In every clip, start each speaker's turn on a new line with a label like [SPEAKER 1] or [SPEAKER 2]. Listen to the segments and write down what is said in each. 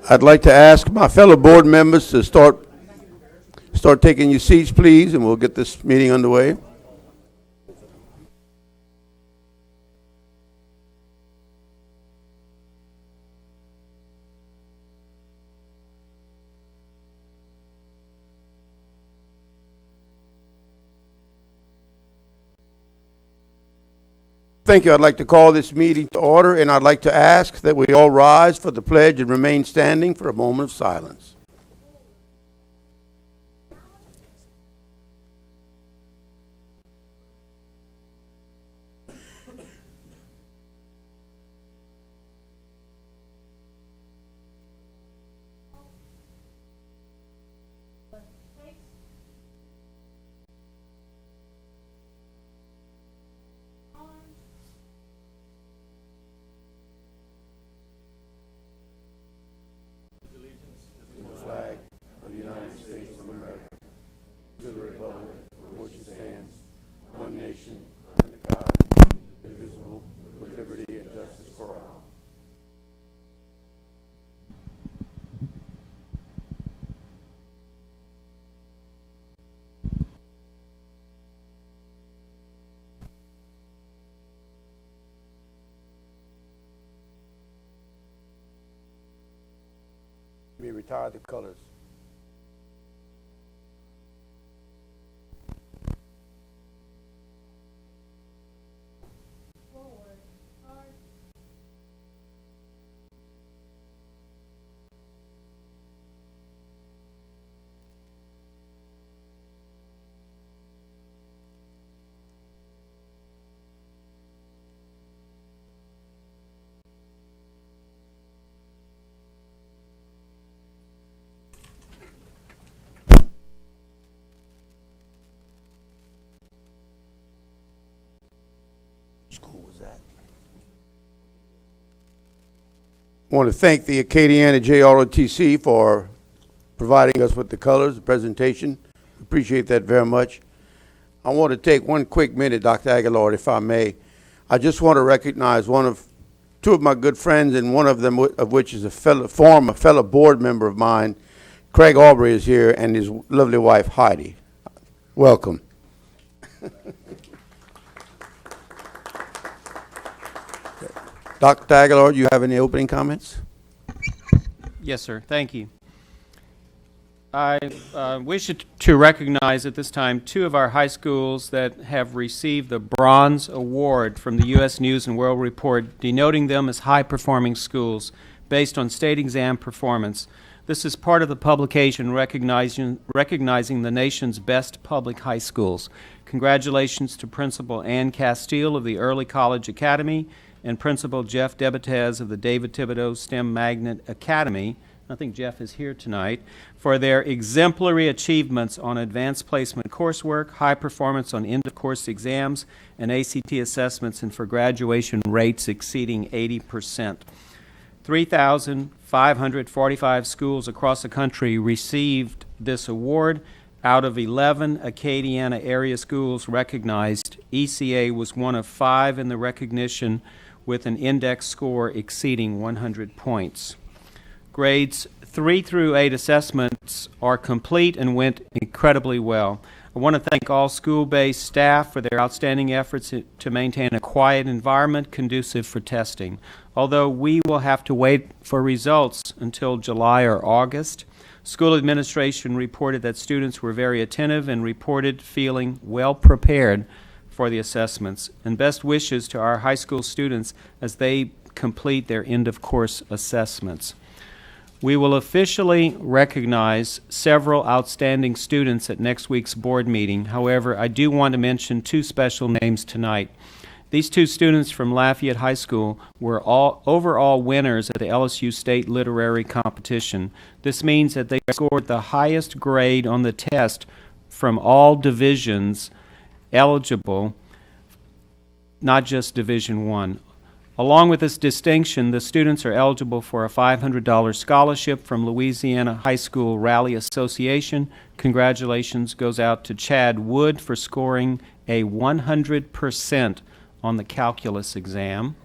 [SPEAKER 1] I'd like to ask my fellow board members to start taking your seats, please, and we'll get this meeting underway. Thank you. I'd like to call this meeting to order, and I'd like to ask that we all rise for the pledge and remain standing for a moment of silence. We retire the colors.
[SPEAKER 2] Forward, hard.
[SPEAKER 1] School was that? I want to thank the Acadiana JROTC for providing us with the colors, the presentation. Appreciate that very much. I want to take one quick minute, Dr. Aguilar, if I may. I just want to recognize two of my good friends, and one of them of which is a fellow board member of mine. Craig Aubrey is here, and his lovely wife, Heidi. Welcome. Dr. Aguilar, do you have any opening comments?
[SPEAKER 3] Yes, sir. Thank you. I wish to recognize at this time two of our high schools that have received the Bronze Award from the U.S. News and World Report, denoting them as high-performing schools based on state exam performance. This is part of the publication recognizing the nation's best public high schools. Congratulations to Principal Ann Castile of the Early College Academy and Principal Jeff Debatez of the David Thibodeau STEM Magnet Academy, I think Jeff is here tonight, for their exemplary achievements on advanced placement coursework, high performance on end-of-course exams, and ACT assessments, and for graduation rates exceeding 80%. 3,545 schools across the country received this award. Out of 11 Acadiana area schools recognized, ECA was one of 5 in the recognition, with an index score exceeding 100 points. Grades 3 through 8 assessments are complete and went incredibly well. I want to thank all school-based staff for their outstanding efforts to maintain a quiet environment conducive for testing. Although we will have to wait for results until July or August, school administration reported that students were very attentive and reported feeling well prepared for the assessments, and best wishes to our high school students as they complete their end-of-course assessments. We will officially recognize several outstanding students at next week's board meeting. However, I do want to mention 2 special names tonight. These 2 students from Lafayette High School were all overall winners at the LSU State Literary Competition. This means that they scored the highest grade on the test from all divisions eligible, not just Division I. Along with this distinction, the students are eligible for a $500 scholarship from Louisiana High School Rally Association. Congratulations goes out to Chad Wood for scoring a 100% on the calculus exam.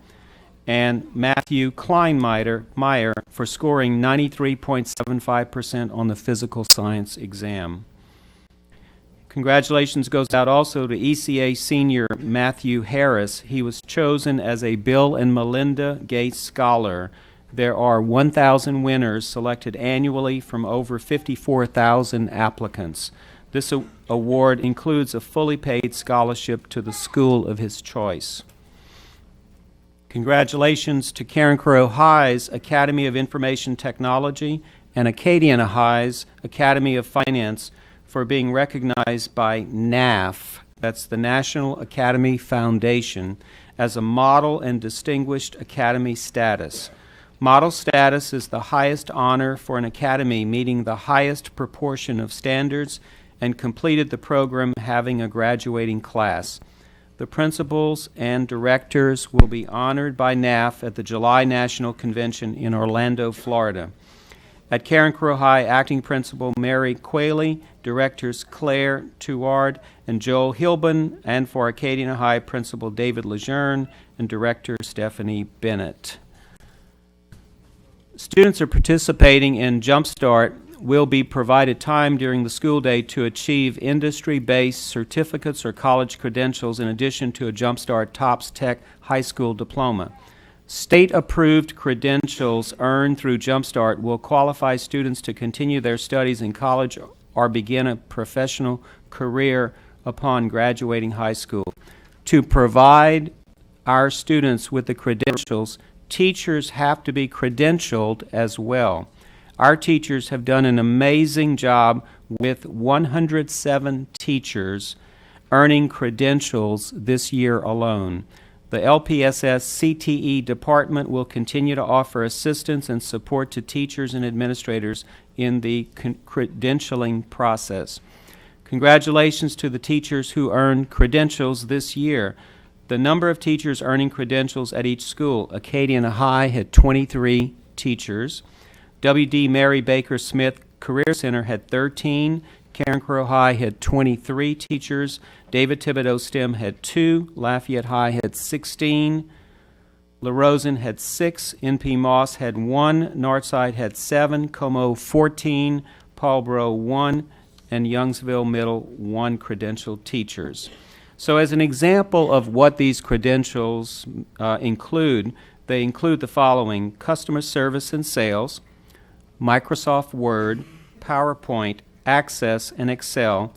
[SPEAKER 3] and Matthew Kleinmeyer for scoring 93.75% on the physical science exam. Congratulations goes out also to ECA senior Matthew Harris. He was chosen as a Bill and Melinda Gates Scholar. There are 1,000 winners selected annually from over 54,000 applicants. This award includes a fully paid scholarship to the school of his choice. Congratulations to Carencro High's Academy of Information Technology and Acadiana High's Academy of Finance for being recognized by NAF, that's the National Academy Foundation, as a model and distinguished academy status. Model status is the highest honor for an academy meeting the highest proportion of standards and completed the program having a graduating class. The principals and directors will be honored by NAF at the July National Convention in Orlando, Florida. At Carencro High, Acting Principal Mary Qualey, Directors Claire Tuard and Joel Hilbin, and for Acadiana High, Principal David Lejeune and Director Stephanie Bennett. Students are participating in Jumpstart will be provided time during the school day to achieve industry-based certificates or college credentials in addition to a Jumpstart TOPS Tech high school diploma. State-approved credentials earned through Jumpstart will qualify students to continue their studies in college or begin a professional career upon graduating high school. To provide our students with the credentials, teachers have to be credentialed as well. Our teachers have done an amazing job with 107 teachers earning credentials this year alone. The LPSS CTE department will continue to offer assistance and support to teachers and administrators in the credentialing process. Congratulations to the teachers who earned credentials this year. The number of teachers earning credentials at each school: Acadiana High had 23 teachers. W.D. Mary Baker Smith Career Center had 13. Carencro High had 23 teachers. David Thibodeau STEM had 2. Lafayette High had 16. La Rosen had 6. NP Moss had 1. Northside had 7. Como 14. Paulboro 1. And Youngsville Middle 1 credentialed teachers. So as an example of what these credentials include, they include the following: customer service and sales, Microsoft Word, PowerPoint, Access and Excel,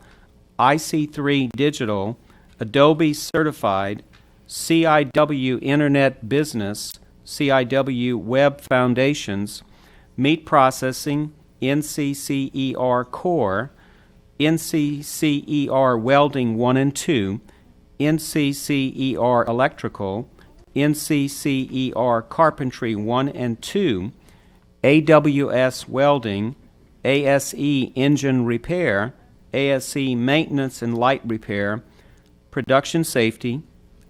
[SPEAKER 3] IC3 Digital, Adobe Certified, CIW Internet Business, CIW Web Foundations, Meat Processing, NCCER Core, NCCER Welding 1 and 2, NCCER Electrical, NCCER Carpentry 1 and 2, AWS Welding, ASE Engine Repair, ASE Maintenance and Light Repair, Production Safety,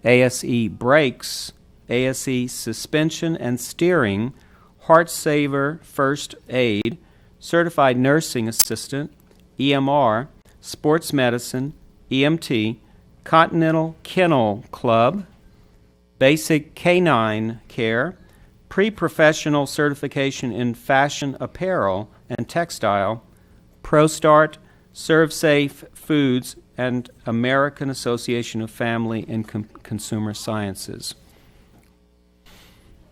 [SPEAKER 3] ASE Brakes, ASE Suspension and Steering, Heart Saver First Aid, Certified Nursing Assistant, EMR, Sports Medicine, EMT, Continental Kennel Club, Basic Canine Care, Pre-Professional Certification in Fashion Apparel and Textile, ProStart, ServSafe Foods, and American Association of Family and Consumer Sciences.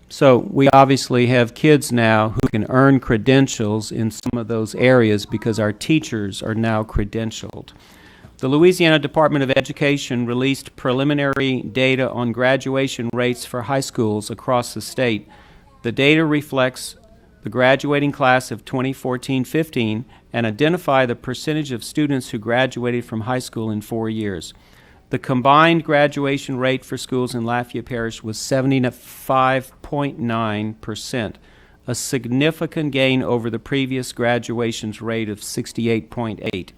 [SPEAKER 3] So we obviously have kids now who can earn credentials in some of those areas because our teachers are now credentialed. The Louisiana Department of Education released preliminary data on graduation rates for high schools across the state. The data reflects the graduating class of 2014-15 and identify the percentage of students who graduated from high school in 4 years. The combined graduation rate for schools in Lafayette Parish was 75.9%, a significant gain over the previous graduations rate of 68.8%.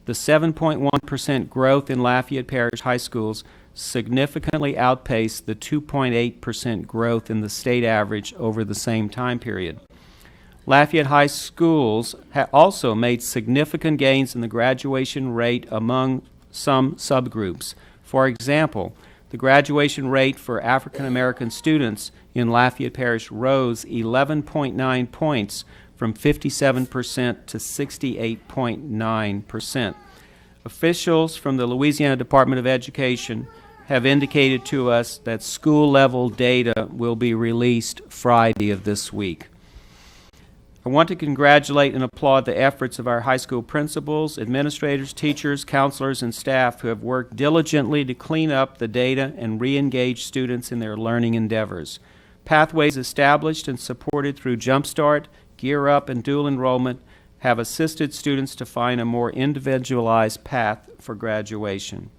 [SPEAKER 3] The 7.1% growth in Lafayette Parish high schools significantly outpaced the 2.8% growth in the state average over the same time period. Lafayette High Schools also made significant gains in the graduation rate among some subgroups. For example, the The graduation rate for African American students in Lafayette Parish rose 11.9 points from 57% to 68.9%. Officials from the Louisiana Department of Education have indicated to us that school-level data will be released Friday of this week. I want to congratulate and applaud the efforts of our high school principals, administrators, teachers, counselors, and staff who have worked diligently to clean up the data and re-engage students in their learning endeavors. Pathways established and supported through Jumpstart, Gear Up, and dual enrollment have assisted students to find a more individualized path for graduation.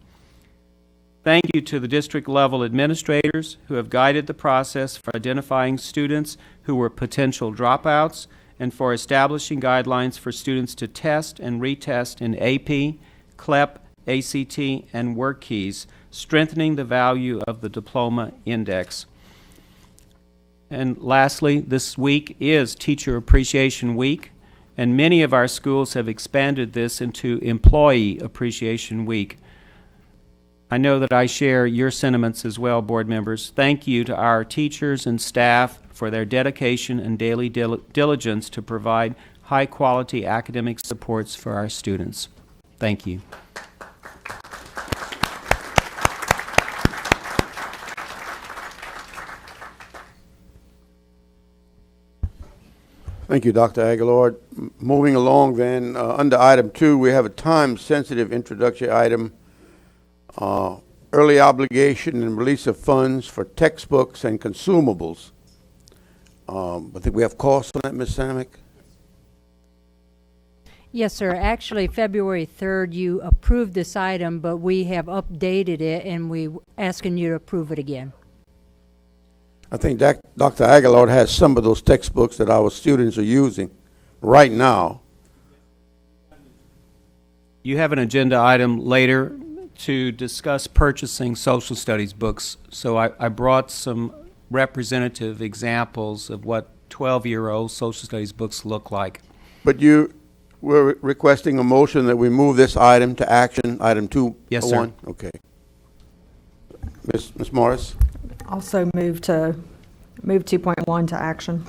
[SPEAKER 3] Thank you to the district-level administrators who have guided the process for identifying students who were potential dropouts and for establishing guidelines for students to test and retest in AP, CLEP, ACT, and work keys, strengthening the value of the diploma index. And lastly, this week is Teacher Appreciation Week, and many of our schools have expanded this into Employee Appreciation Week. I know that I share your sentiments as well, board members. Thank you to our teachers and staff for their dedication and daily diligence to provide high-quality academic supports for our students. Thank you.
[SPEAKER 1] Thank you, Dr. Aguilar. Moving along then, under item 2, we have a time-sensitive introductory item, early obligation and release of funds for textbooks and consumables. I think we have costs on that, Ms. Samick?
[SPEAKER 2] Yes, sir. Actually, February 3rd, you approved this item, but we have updated it, and we're asking you to approve it again.
[SPEAKER 1] I think Dr. Aguilar has some of those textbooks that our students are using right now.
[SPEAKER 3] You have an agenda item later to discuss purchasing social studies books, so I brought some representative examples of what 12-year-old social studies books look like.
[SPEAKER 1] But you were requesting a motion that we move this item to action, item 2.
[SPEAKER 3] Yes, sir.
[SPEAKER 1] Okay. Ms. Morris?
[SPEAKER 4] Also move 2.1 to action.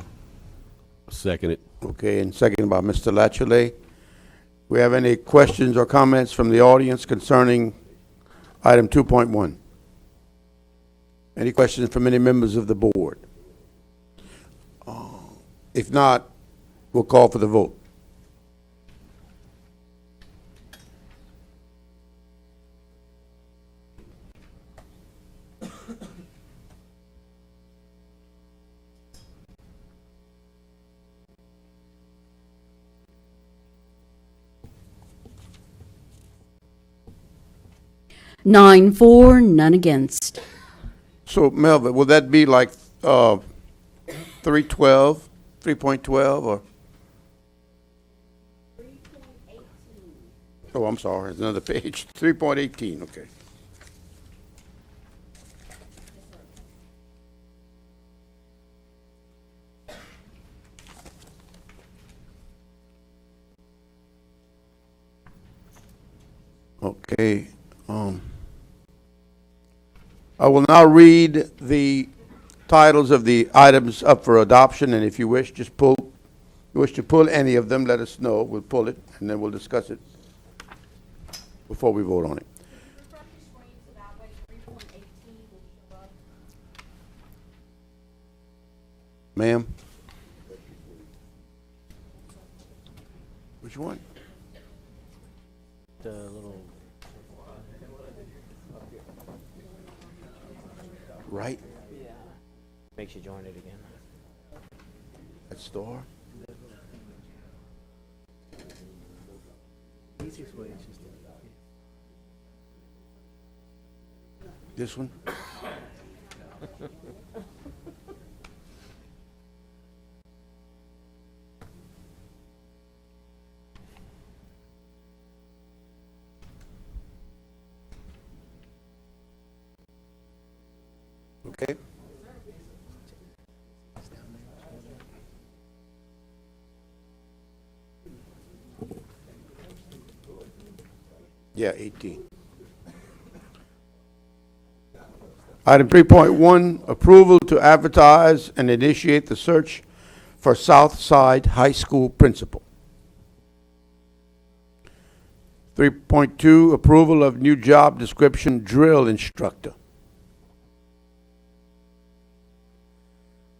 [SPEAKER 5] Second it.
[SPEAKER 1] Okay, and seconded by Mr. Latchley. We have any questions or comments from the audience concerning item 2.1? Any questions from any members of the board? If not, we'll call for the vote.
[SPEAKER 6] Nine for, none against.
[SPEAKER 1] So, Melvin, will that be like 3.12, 3.12, or? 3.18. Oh, I'm sorry, there's another page. 3.18, okay. Okay. I will now read the titles of the items up for adoption, and if you wish, just wish to pull any of them, let us know. We'll pull it, and then we'll discuss it before we vote on it. Ma'am? Which one?
[SPEAKER 7] The little
[SPEAKER 1] Right?
[SPEAKER 7] makes you join it again.
[SPEAKER 1] That store?
[SPEAKER 7] Easiest way is just
[SPEAKER 1] This one? Okay. Yeah, 18. Item 3.1, approval to advertise and initiate the search for South Side High School principal. 3.2, approval of new job description drill instructor.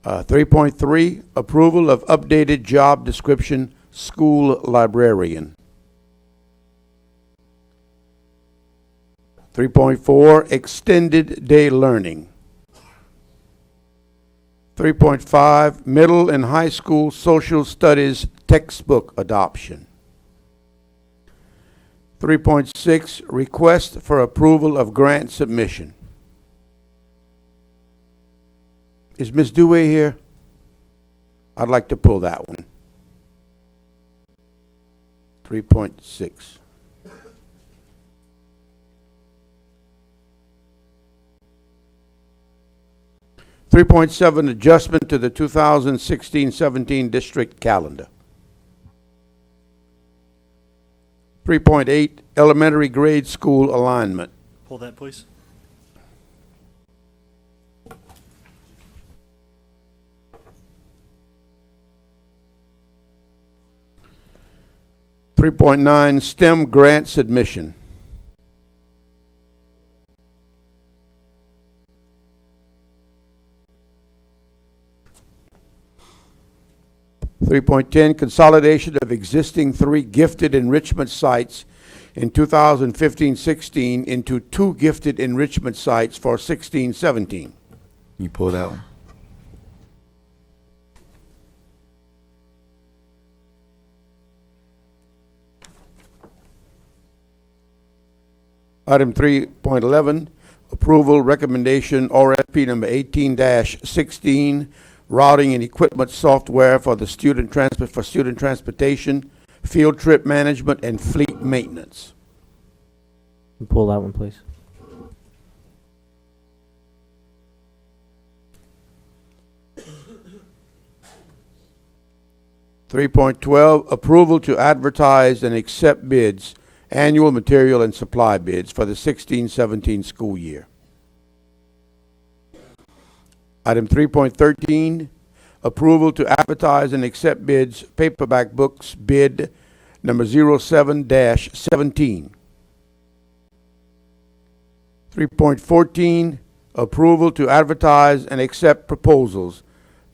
[SPEAKER 1] 3.3, approval of updated job description school librarian. 3.4, extended day learning. 3.5, middle and high school social studies textbook adoption. 3.6, request for approval of grant submission. Is Ms. Dewey here? I'd like to pull that one. 3.6. .7 adjustment to the 2016-17 district calendar. 3.8 elementary grade school alignment.
[SPEAKER 8] Pull that, please.
[SPEAKER 1] .9 STEM grant submission. 3.10, consolidation of existing 3 gifted enrichment sites in 2015-16 into 2 gifted enrichment sites for 16-17.
[SPEAKER 9] You pull that one.
[SPEAKER 1] Item 3.11, approval recommendation RFP number 18-16, routing and equipment software for the student transportation, field trip management, and fleet maintenance.
[SPEAKER 7] Pull that one, please.
[SPEAKER 1] .12, approval to advertise and accept bids, annual material and supply bids for the 16-17 school year. Item 3.13, approval to advertise and accept bids, paperback books bid number 07-17. 3.14, approval to advertise and accept proposals,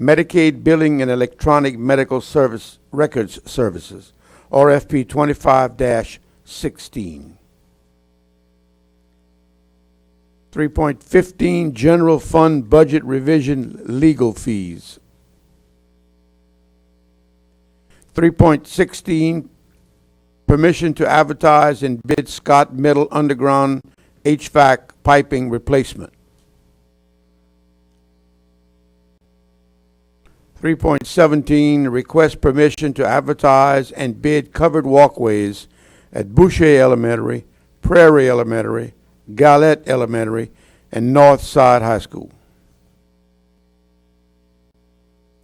[SPEAKER 1] Medicaid billing and electronic medical service records services, RFP 25-16. 3.15, general fund budget revision legal fees. 3.16, permission to advertise and bid Scott Middle underground HVAC piping replacement. 3.17, request permission to advertise and bid covered walkways at Boucher Elementary, Prairie Elementary, Galette Elementary, and North Side High School.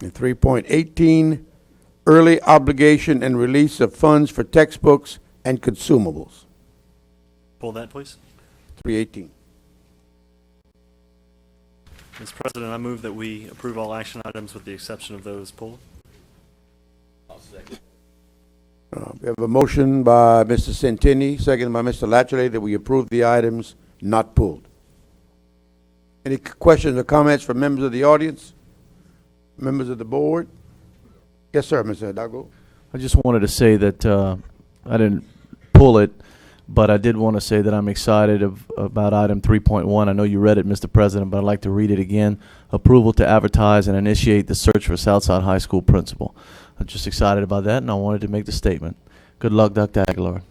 [SPEAKER 1] And 3.18, early obligation and release of funds for textbooks and consumables.
[SPEAKER 8] Pull that, please.
[SPEAKER 1] 318.
[SPEAKER 8] Mr. President, I move that we approve all action items with the exception of those pulled.
[SPEAKER 1] We have a motion by Mr. Centini, seconded by Mr. Latchley, that we approve the items not pulled. Any questions or comments from members of the audience? Members of the board? Yes, sir, Mr. Hidalgo.
[SPEAKER 10] I just wanted to say that I didn't pull it, but I did want to say that I'm excited about item 3.1. I know you read it, Mr. President, but I'd like to read it again. Approval to advertise and initiate the search for Southside High School principal. I'm just excited about that, and I wanted to make the statement. Good luck, Dr. Aguilar.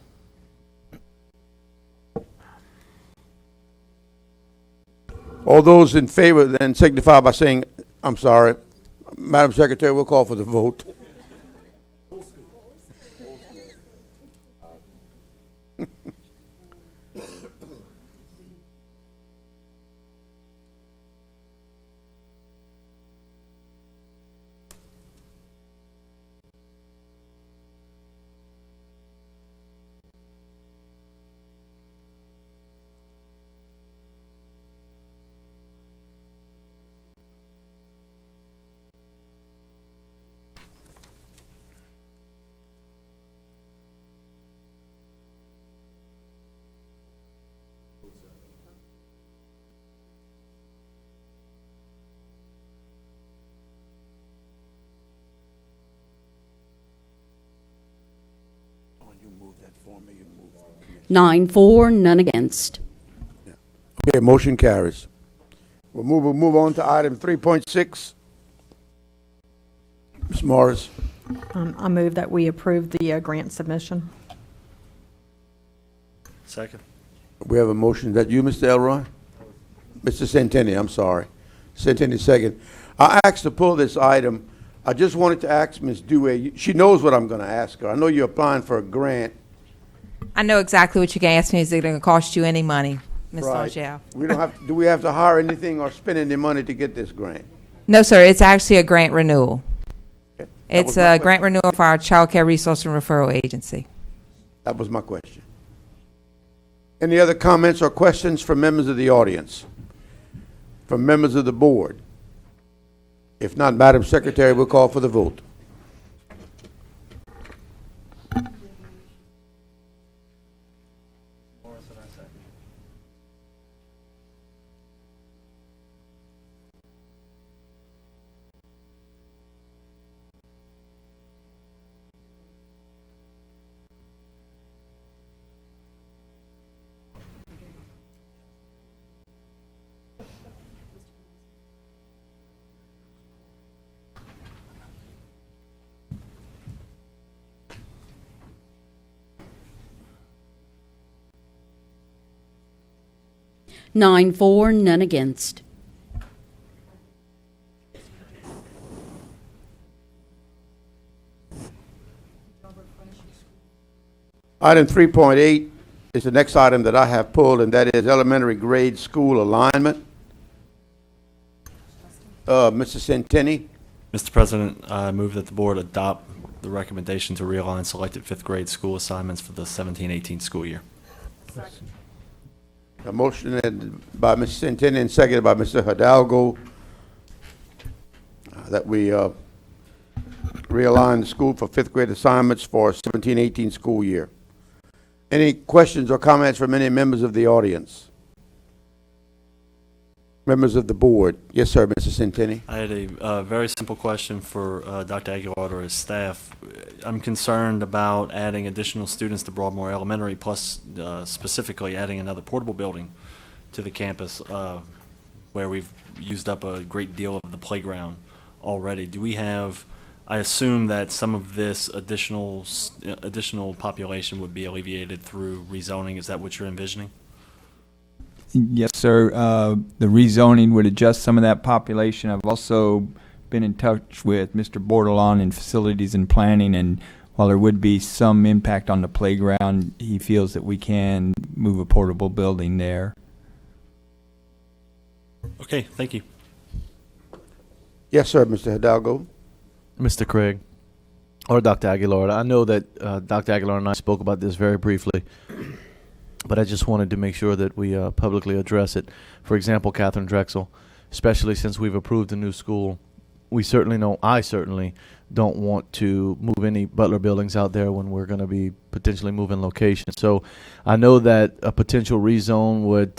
[SPEAKER 1] All those in favor then signify by saying, I'm sorry. Madam Secretary, we'll call for the vote.
[SPEAKER 6] 9-4, none against.
[SPEAKER 1] Okay, motion carries. We'll move on to item 3.6. Ms. Morris.
[SPEAKER 4] I move that we approve the grant submission.
[SPEAKER 8] Second.
[SPEAKER 1] We have a motion. Is that you, Mr. Elroy? Mr. Centeni, I'm sorry. Centeni, second. I asked to pull this item. I just wanted to ask Ms. Dewey. She knows what I'm going to ask her. I know you're applying for a grant.
[SPEAKER 9] I know exactly what you're going to ask me. Is it going to cost you any money, Ms.
[SPEAKER 1] Right.
[SPEAKER 9] Angel?
[SPEAKER 1] We don't have. Do we have to hire anything or spend any money to get this grant?
[SPEAKER 9] No, sir. It's actually a grant renewal.
[SPEAKER 1] Okay. That was
[SPEAKER 9] It's
[SPEAKER 1] my
[SPEAKER 9] a grant renewal for our Child Care Resource and Referral Agency.
[SPEAKER 1] That was my question. Any other comments or questions from members of the audience? From members of the board? If not, Madam Secretary, we'll call for the vote.
[SPEAKER 6] Nine, 4, none against.
[SPEAKER 1] Item 3.8 is the next item that I have pulled, and that is elementary grade school alignment. Mr. Centeni,
[SPEAKER 8] Mr. President, I move that the board adopt the recommendation to realign selected fifth grade school assignments for the 17-18 school year.
[SPEAKER 1] a motion by Mr. Centeni and seconded by Mr. Hidalgo that we realign the school for fifth grade assignments for 17-18 school year. Any questions or comments from any members of the audience? Members of the board? Yes, sir, Mr. Centeni.
[SPEAKER 8] I had a very simple question for Dr. Aguilar or his staff. I'm concerned about adding additional students to Broadmoor Elementary, plus specifically adding another portable building to the campus where we've used up a great deal of the playground already. Do we have, I assume that some of this additional population would be alleviated through rezoning. Is that what you're envisioning?
[SPEAKER 11] Yes, sir. The rezoning would adjust some of that population. I've also been in touch with Mr. Bordelon in Facilities and Planning, and while there would be some impact on the playground, he feels that we can move a portable building there.
[SPEAKER 8] Okay, thank you.
[SPEAKER 1] Yes, sir, Mr. Hidalgo.
[SPEAKER 10] Mr. Craig, or Dr. Aguilar, I know that Dr. Aguilar and I spoke about this very briefly, but I just wanted to make sure that we publicly address it. For example, Catherine Drexel, especially since we've approved a new school, I certainly don't want to move any Butler buildings out there when we're going to be potentially moving locations. So I know that a potential rezone would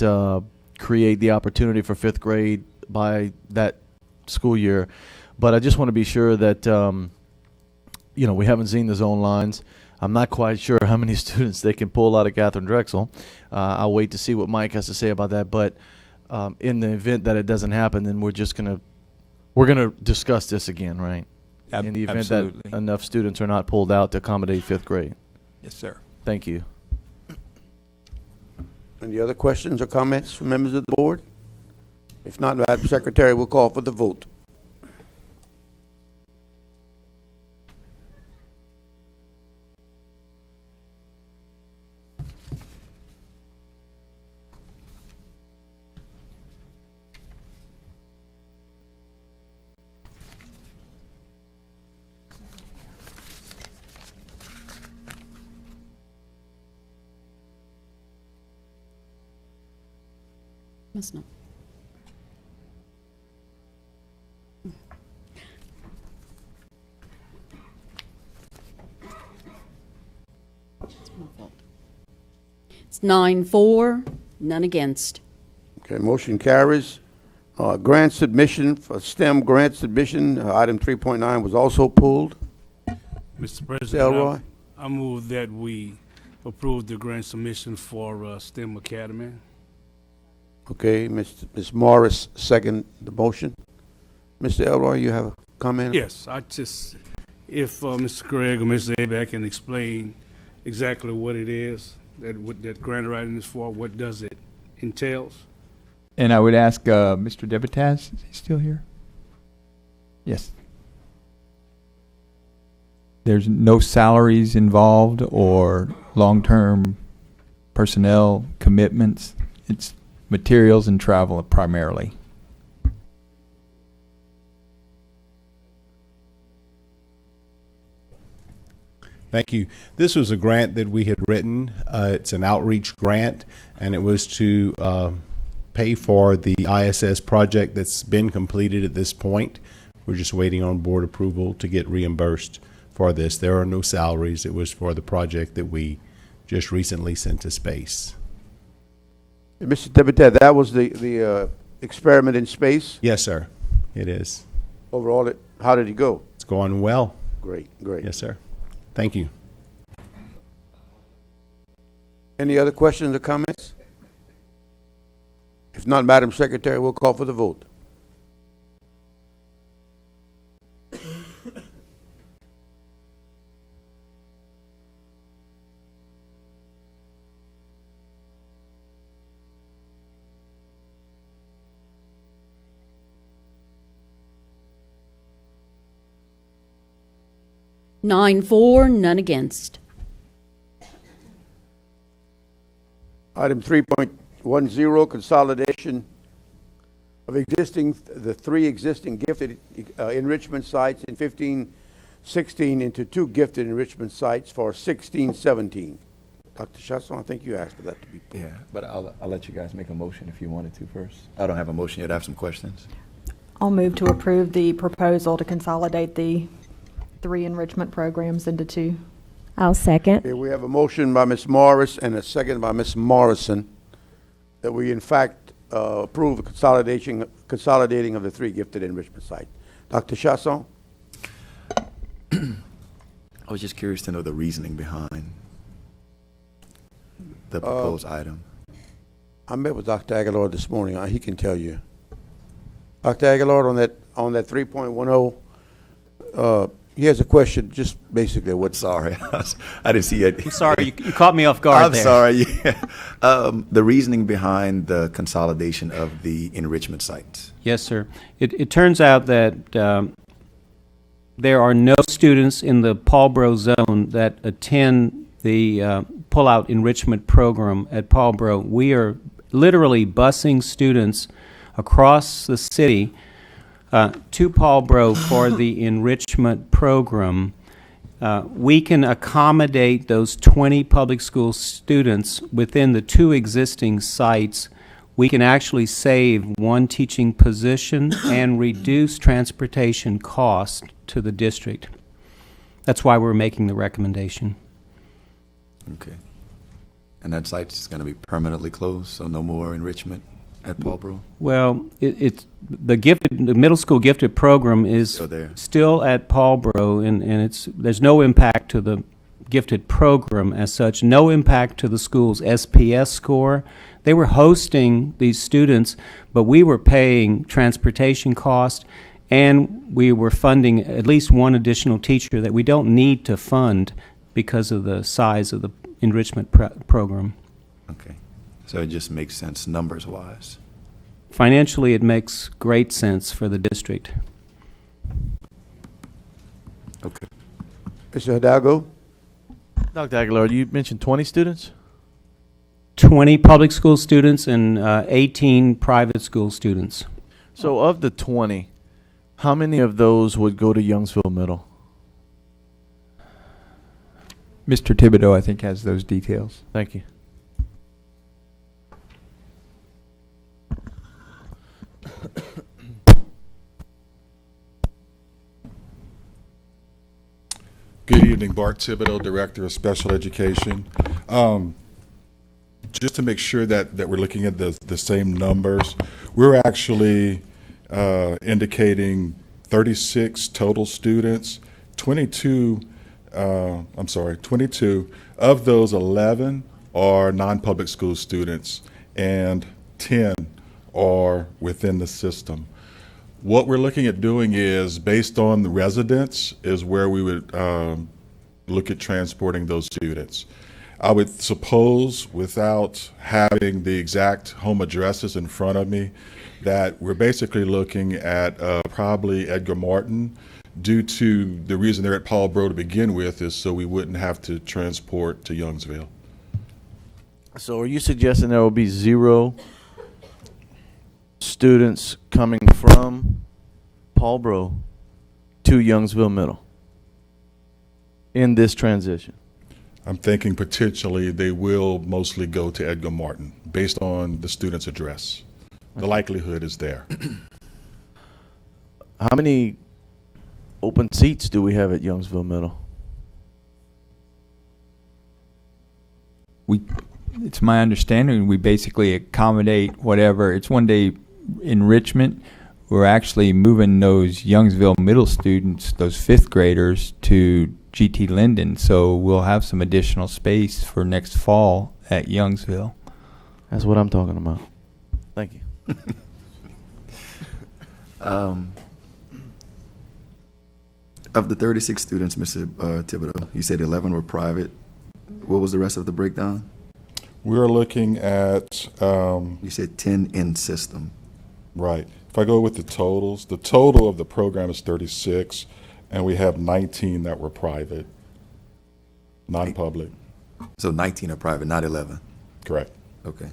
[SPEAKER 10] create the opportunity for fifth grade by that school year. But I just want to be sure that, we haven't seen the zone lines. I'm not quite sure how many students they can pull out of Catherine Drexel. I'll wait to see what Mike has to say about that. But in the event that it doesn't happen, then we're going to discuss this again, right? In the event
[SPEAKER 11] Absolutely.
[SPEAKER 10] that enough students are not pulled out to accommodate fifth grade.
[SPEAKER 11] Yes, sir.
[SPEAKER 10] Thank you.
[SPEAKER 1] Any other questions or comments from members of the board? If not, Madam Secretary, we'll call for the vote.
[SPEAKER 6] Must not. It's my fault. It's 9-4, none against.
[SPEAKER 1] Okay, motion carries. Grant submission for STEM grant submission, item 3.9 was also pulled.
[SPEAKER 12] Mr.
[SPEAKER 1] Mr.
[SPEAKER 12] President,
[SPEAKER 1] Elroy?
[SPEAKER 12] I move that we approve the grant submission for STEM Academy.
[SPEAKER 1] Okay, Ms. Morris, second the motion. Mr. Elroy, you have a comment?
[SPEAKER 12] Yes, if Mr. Craig or Mr. Aback can explain exactly what it is that grant writing is for, what does it entails?
[SPEAKER 11] And I would ask Mr. Debitas, is he still here? Yes. There's no salaries involved or long-term personnel commitments. It's materials and travel primarily.
[SPEAKER 13] Thank you. This was a grant that we had written. It's an outreach grant, and it was to pay for the ISS project that's been completed at this point. We're just waiting on board approval to get reimbursed for this. There are no salaries. It was for the project that we just recently sent to space.
[SPEAKER 1] Mr. Debitet, that was the experiment in space?
[SPEAKER 13] Yes, sir. It is.
[SPEAKER 1] Overall, how did it go?
[SPEAKER 13] It's going well.
[SPEAKER 1] Great, great.
[SPEAKER 13] Yes, sir. Thank you.
[SPEAKER 1] Any other questions or comments? If not, Madam Secretary, we'll call for the vote.
[SPEAKER 6] Nine for, none against.
[SPEAKER 1] Item 3.10, consolidation of the three existing gifted enrichment sites in 15-16 into two gifted enrichment sites for 16-17. Dr. Chasson, I think you asked for that to be.
[SPEAKER 14] Yeah, but I'll let you guys make a motion if you wanted to first. I don't have a motion yet. I have some questions.
[SPEAKER 4] I'll move to approve the proposal to consolidate the 3 enrichment programs into 2.
[SPEAKER 15] I'll second.
[SPEAKER 1] Okay, we have a motion by Ms. Morris and a second by Ms. Morrison that we in fact approve the consolidating of the 3 gifted enrichment sites. Dr. Chasson?
[SPEAKER 14] I was just curious to know the reasoning behind the proposed item.
[SPEAKER 1] I met with Dr. Aguilar this morning. He can tell you. Dr. Aguilar, on that 3.10, he has a question, just basically what.
[SPEAKER 14] Sorry, I didn't see it.
[SPEAKER 3] I'm sorry, you caught me off guard there.
[SPEAKER 14] I'm sorry. Yeah. The reasoning behind the consolidation of the enrichment sites.
[SPEAKER 3] Yes, sir. It turns out that there are no students in the Paulboro zone that attend the pull-out enrichment program at Paulboro. We are literally busing students across the city to Paulboro for the enrichment program. We can accommodate those 20 public school students within the 2 existing sites. We can actually save 1 teaching position and reduce transportation cost to the district. That's why we're making the recommendation.
[SPEAKER 14] Okay. And that site is going to be permanently closed, so no more enrichment at Paulboro?
[SPEAKER 3] Well, it's the middle school gifted program is still at Paulboro, and there's no impact to the gifted program as such, no impact to the school's SPS score. They were hosting these students, but we were paying transportation cost, and we were funding at least 1 additional teacher that we don't need to fund because of the size of the enrichment program.
[SPEAKER 14] Okay. So it just makes sense numbers-wise.
[SPEAKER 3] Financially, it makes great sense for the district.
[SPEAKER 14] Okay.
[SPEAKER 1] Mr. Hidalgo?
[SPEAKER 10] Dr. Aguilar, you mentioned 20 students?
[SPEAKER 3] 20 public school students and 18 private school students.
[SPEAKER 10] So of the 20, how many of those would go to Youngsville Middle?
[SPEAKER 11] Mr. Thibodeau, I think, has those details.
[SPEAKER 10] Thank you.
[SPEAKER 16] Good evening, Bart Thibodeau, Director of Special Education. Just to make sure that we're looking at the same numbers, we're actually indicating 36 total students, 22 22. Of those, 11 are non-public school students and 10 are within the system. What we're looking at doing is, based on the residents, is where we would look at transporting those students. I would suppose, without having the exact home addresses in front of me, that we're basically looking at probably Edgar Martin, due to the reason they're at Paul Bro to begin with is so we wouldn't have to transport to Youngsville.
[SPEAKER 10] So are you suggesting there will be 0 students coming from Paul Bro to Youngsville Middle in this transition?
[SPEAKER 16] I'm thinking potentially they will mostly go to Edgar Martin based on the student's address. The likelihood is there.
[SPEAKER 10] How many open seats do we have at Youngsville Middle?
[SPEAKER 11] It's my understanding we basically accommodate whatever. It's one-day enrichment. We're actually moving those Youngsville Middle students, those 5th graders, to GT Linden, so we'll have some additional space for next fall at Youngsville.
[SPEAKER 10] That's what I'm talking about. Thank you.
[SPEAKER 14] Of the 36 students, Mr. Thibodeau, you said 11 were private. What was the rest of the breakdown?
[SPEAKER 16] We're looking at...
[SPEAKER 14] you said 10 in system.
[SPEAKER 16] Right. If I go with the totals, the total of the program is 36, and we have 19 that were private, non-public.
[SPEAKER 14] So 19 are private, not 11?
[SPEAKER 16] Correct.
[SPEAKER 14] Okay.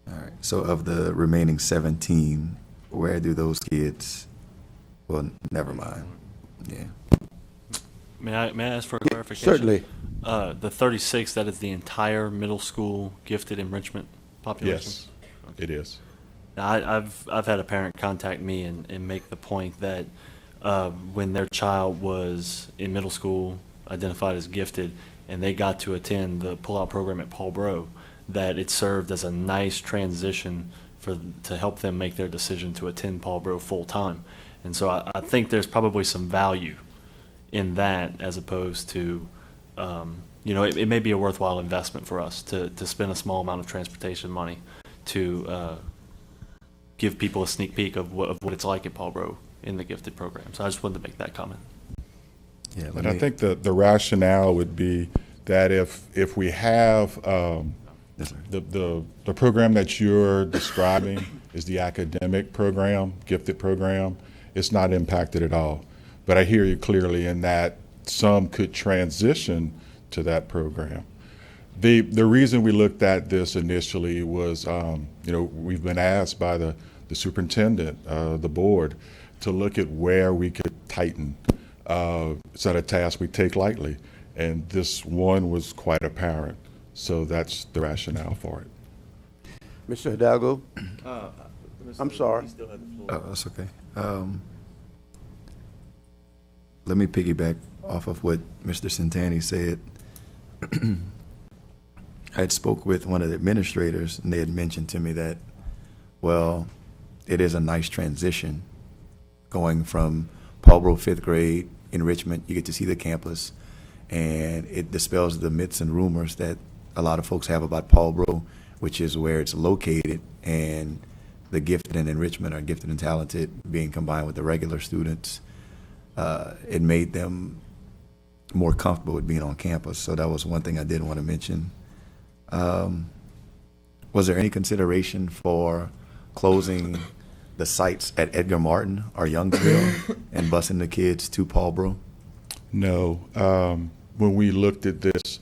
[SPEAKER 14] All right. So of the remaining 17, where do those kids... Well, never mind. Yeah.
[SPEAKER 8] May I ask for a clarification?
[SPEAKER 1] Certainly.
[SPEAKER 8] The 36, that is the entire middle school gifted enrichment population?
[SPEAKER 16] Yes, it is.
[SPEAKER 8] Now, I've had a parent contact me and make the point that when their child was in middle school, identified as gifted, and they got to attend the pull-out program at Paul Bro, that it served as a nice transition to help them make their decision to attend Paul Bro full-time. And so I think there's probably some value in that, as opposed to, it may be a worthwhile investment for us to spend a small amount of transportation money to give people a sneak peek of what it's like at Paul Bro in the gifted program. So I just wanted to make that comment.
[SPEAKER 14] Yeah,
[SPEAKER 16] And I think the rationale would be that if we have the program that you're describing is the academic program, gifted program, it's not impacted at all. But I hear you clearly in that some could transition to that program. The reason we looked at this initially was, we've been asked by the superintendent, the board, to look at where we could tighten. It's not a task we take lightly, and this one was quite apparent. So that's the rationale for it.
[SPEAKER 1] Mr. Hidalgo? I'm sorry.
[SPEAKER 14] That's okay. Let me piggyback off of what Mr. Santani said. I had spoke with one of the administrators, and they had mentioned to me that, well, it is a nice transition going from Paul Bro 5th grade enrichment. You get to see the campus, and it dispels the myths and rumors that a lot of folks have about Paul Bro, which is where it's located, and the gifted and enrichment or gifted and talented being combined with the regular students. It made them more comfortable with being on campus. So that was one thing I did want to mention. Was there any consideration for closing the sites at Edgar Martin or Youngsville and busing the kids to Paul Bro?
[SPEAKER 16] No. When we looked at this,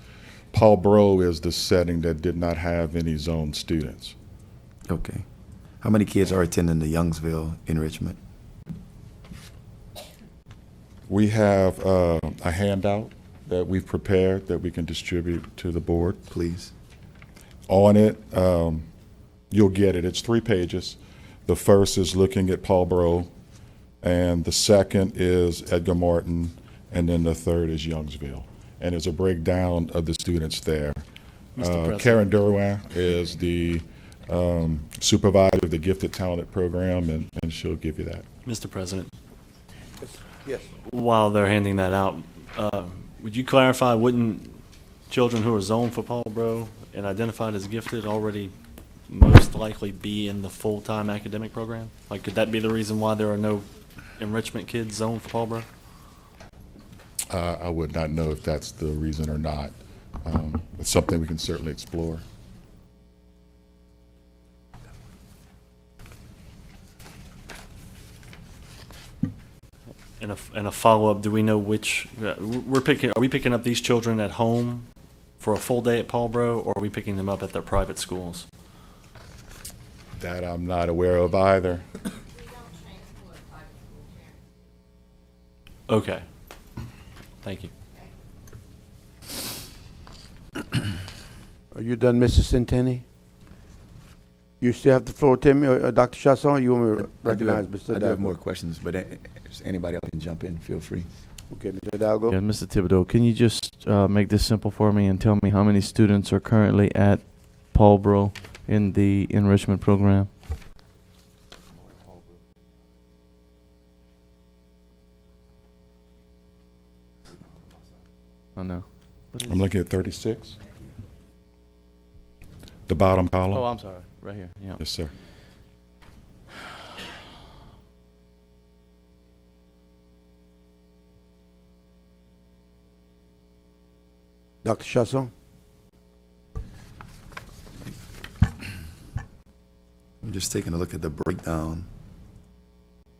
[SPEAKER 16] Paul Bro is the setting that did not have any zone students.
[SPEAKER 14] Okay. How many kids are attending the Youngsville enrichment?
[SPEAKER 16] We have a handout that we've prepared that we can distribute to the board.
[SPEAKER 14] Please.
[SPEAKER 16] On it, you'll get it. It's 3 pages. The first is looking at Paul Bro, and the second is Edgar Martin, and then the third is Youngsville. And there's a breakdown of the students there. Karen Derwin is the supervisor of the Gifted Talented Program, and she'll give you that.
[SPEAKER 8] Mr. President.
[SPEAKER 1] Yes.
[SPEAKER 8] While they're handing that out, Would you clarify, wouldn't children who are zoned for Paul Bro and identified as gifted already most likely be in the full-time academic program? Like, could that be the reason why there are no enrichment kids zoned for Paul Bro?
[SPEAKER 16] I would not know if that's the reason or not. It's something we can certainly explore.
[SPEAKER 8] And a follow-up, do we know which, are we picking up these children at home for a full day at Paul Bro, or are we picking them up at their private schools?
[SPEAKER 16] That I'm not aware of either.
[SPEAKER 8] Okay. Thank you.
[SPEAKER 1] Are you done, Mrs. Centeni? You still have the floor, Timmy, or Dr. Chasson? You want me to recognize Mr.
[SPEAKER 14] I do have
[SPEAKER 1] Hidalgo?
[SPEAKER 14] more questions, but anybody else can jump in, feel free.
[SPEAKER 1] Okay, Mr. Hidalgo?
[SPEAKER 10] Yeah, Mr. Thibodeau, can you just make this simple for me and tell me how many students are currently at Paul Bro in the enrichment program? Oh, no.
[SPEAKER 16] I'm looking at 36. The bottom column.
[SPEAKER 10] Oh, I'm sorry. Right here. Yeah.
[SPEAKER 16] Yes, sir.
[SPEAKER 1] Dr. Chasson?
[SPEAKER 14] I'm just taking a look at the breakdown,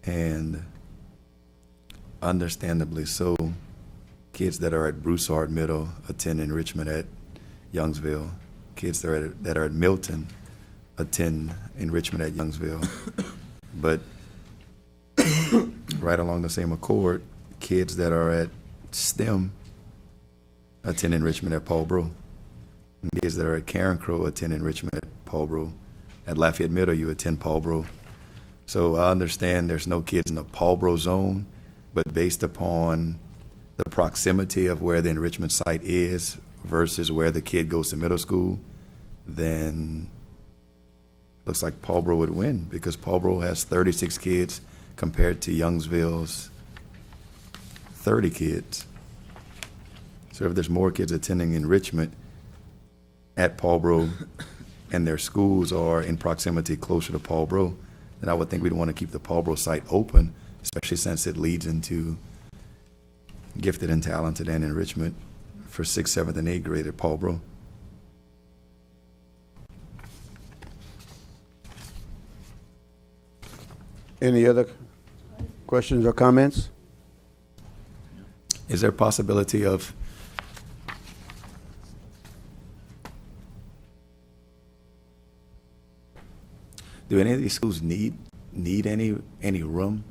[SPEAKER 14] and understandably so, kids that are at Broussard Middle attend enrichment at Youngsville. Kids that are at Milton attend enrichment at Youngsville. But right along the same accord, kids that are at STEM attend enrichment at Paul Bro. And kids that are at Karen Crow attend enrichment at Paul Bro. At Lafayette Middle, you attend Paul Bro. So I understand there's no kids in the Paul Bro zone, but based upon the proximity of where the enrichment site is versus where the kid goes to middle school, then looks like Paul Bro would win, because Paul Bro has 36 kids compared to Youngsville's 30 kids. So if there's more kids attending enrichment at Paul Bro and their schools are in proximity closer to Paul Bro, then I would think we'd want to keep the Paul Bro site open, especially since it leads into gifted and talented and enrichment for 6th, 7th, and 8th grade at Paul Bro.
[SPEAKER 1] Any other questions or comments?
[SPEAKER 14] Is there a possibility of do any of these schools need any room?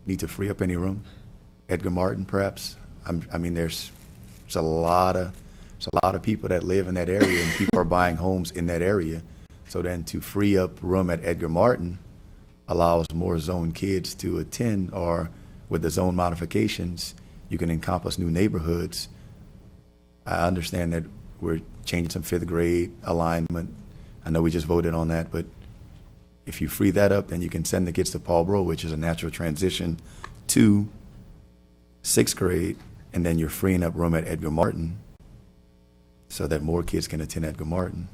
[SPEAKER 14] Need to free up any room? Edgar Martin, perhaps. I mean, there's a lot of people that live in that area, and people are buying homes in that area. So then, to free up room at Edgar Martin allows more zone kids to attend, or with the zone modifications, you can encompass new neighborhoods. I understand that we're changing some 5th grade alignment. I know we just voted on that, but if you free that up, then you can send the kids to Paul Bro, which is a natural transition to 6th grade, and then you're freeing up room at Edgar Martin so that more kids can attend Edgar Martin.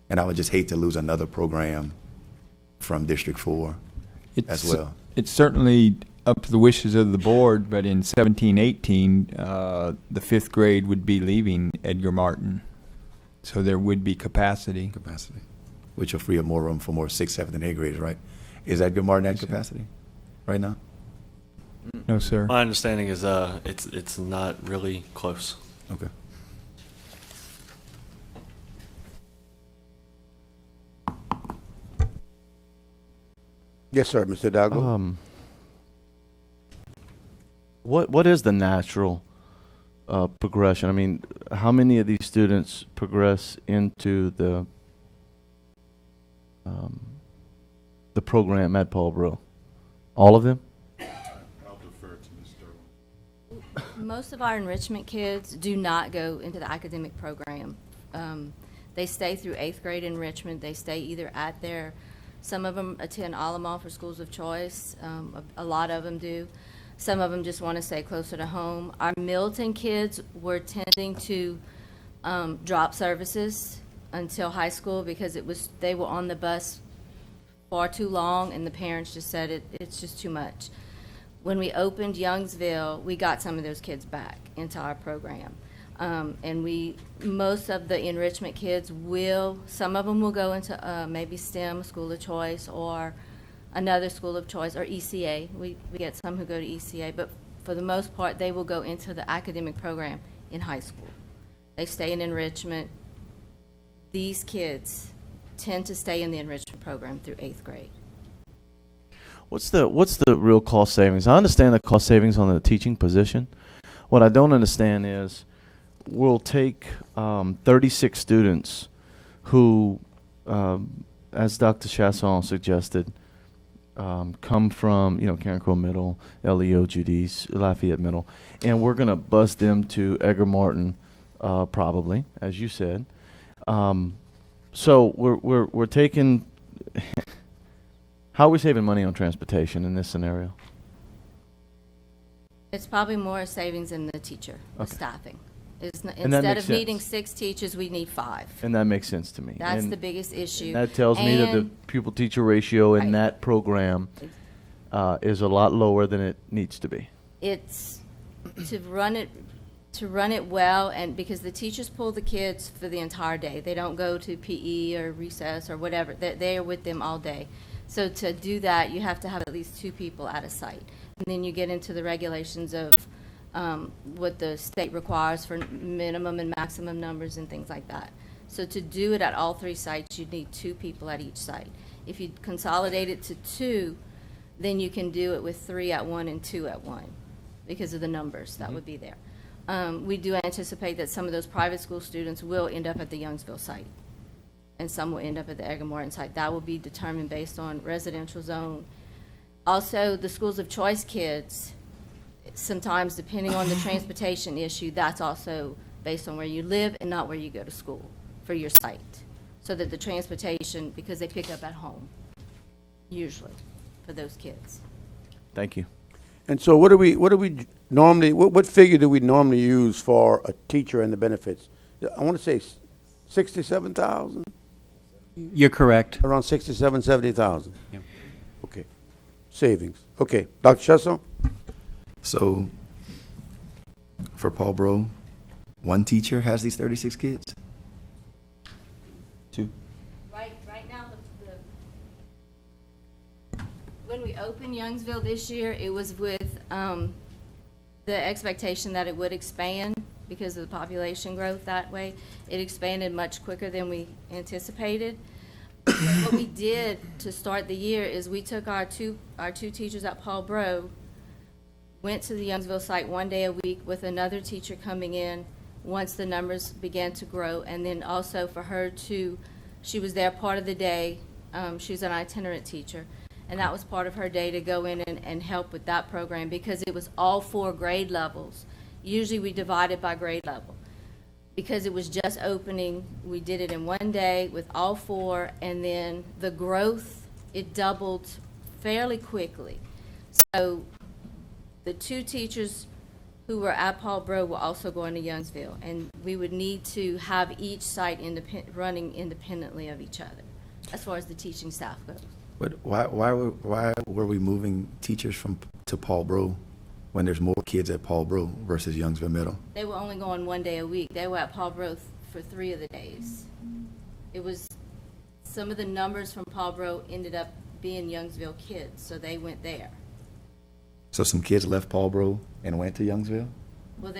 [SPEAKER 14] And I would just hate to lose another program from District 4 as well.
[SPEAKER 11] It's certainly up to the wishes of the board, but in 17-18, the 5th grade would be leaving Edgar Martin. So there would be capacity.
[SPEAKER 14] Which will free up more room for more 6th, 7th, and 8th graders, right? Is Edgar Martin at capacity right now?
[SPEAKER 11] No, sir.
[SPEAKER 8] My understanding is it's not really close.
[SPEAKER 14] Okay.
[SPEAKER 1] Yes, sir, Mr. Hidalgo.
[SPEAKER 10] What is the natural progression? I mean, how many of these students progress into the program at Paul Bro? All of them?
[SPEAKER 16] I'll defer to Ms. Sterling.
[SPEAKER 15] Most of our enrichment kids do not go into the academic program. They stay through 8th grade enrichment. They stay either at their, some of them attend Alamo for schools of choice. A lot of them do. Some of them just want to stay closer to home. Our Milton kids were tending to drop services until high school because they were on the bus far too long, and the parents just said it's just too much. When we opened Youngsville, we got some of those kids back into our program. And most of the enrichment kids some of them will go into maybe STEM, school of choice, or another school of choice, or ECA. We get some who go to ECA, but for the most part, they will go into the academic program in high school. They stay in enrichment. These kids tend to stay in the enrichment program through 8th grade.
[SPEAKER 10] What's the real cost savings? I understand the cost savings on the teaching position. What I don't understand is we'll take 36 students who, as Dr. Chasson suggested, come from, Karen Crowe Middle, LEO, Judy's, Lafayette Middle, and we're going to bus them to Edgar Martin, probably, as you said. So we're taking. How are we saving money on transportation in this scenario?
[SPEAKER 15] It's probably more savings in the teacher, the
[SPEAKER 10] Okay.
[SPEAKER 15] staffing.
[SPEAKER 10] And that
[SPEAKER 15] Instead
[SPEAKER 10] makes
[SPEAKER 15] of needing
[SPEAKER 10] sense.
[SPEAKER 15] 6 teachers, we need 5.
[SPEAKER 10] And that makes sense to me.
[SPEAKER 15] That's
[SPEAKER 10] And
[SPEAKER 15] the biggest issue.
[SPEAKER 10] that tells me that the
[SPEAKER 15] And-
[SPEAKER 10] pupil-teacher ratio in
[SPEAKER 15] Right.
[SPEAKER 10] that program is a lot lower than it needs to be.
[SPEAKER 15] It's to run it well, and because the teachers pull the kids for the entire day. They don't go to PE or recess or whatever. They are with them all day. So to do that, you have to have at least 2 people at a site. And then you get into the regulations of what the state requires for minimum and maximum numbers and things like that. So to do it at all 3 sites, you'd need 2 people at each site. If you consolidate it to 2, then you can do it with 3 at one and 2 at one because of the numbers that would be there. We do anticipate that some of those private school students will end up at the Youngsville site, and some will end up at the Edgar Martin site. That will be determined based on residential zone. Also, the schools of choice kids, sometimes depending on the transportation issue, that's also based on where you live and not where you go to school for your site. So that the transportation, because they pick up at home, usually, for those kids.
[SPEAKER 10] Thank you.
[SPEAKER 1] And so what do we normally, what figure do we normally use for a teacher and the benefits? I want to say 67,000?
[SPEAKER 3] You're correct.
[SPEAKER 1] Around 67, 70,000?
[SPEAKER 3] Yep.
[SPEAKER 1] Okay. Savings. Okay. Dr. Chasson?
[SPEAKER 14] So, for Paul Bro, 1 teacher has these 36 kids?
[SPEAKER 10] 2.
[SPEAKER 15] Right now, when we opened Youngsville this year, it was with the expectation that it would expand because of the population growth that way. It expanded much quicker than we anticipated. What we did to start the year is we took our two teachers at Paul Bro, went to the Youngsville site 1 day a week with another teacher coming in once the numbers began to grow, and then also for her she was there part of the day. She was an itinerant teacher, and that was part of her day to go in and help with that program because it was all 4 grade levels. Usually we divided by grade level. Because it was just opening, we did it in 1 day with all 4, and then the growth, it doubled fairly quickly. So the 2 teachers who were at Paul Bro were also going to Youngsville, and we would need to have each site running independently of each other as far as the teaching staff goes.
[SPEAKER 14] But why were we moving teachers to Paul Bro when there's more kids at Paul Bro versus Youngsville Middle?
[SPEAKER 15] They were only going 1 day a week. They were at Paul Bro for 3 of the days. It was, some of the numbers from Paul Bro ended up being Youngsville kids, so they went there.
[SPEAKER 14] So some kids left Paul Bro and went to Youngsville?
[SPEAKER 15] Well,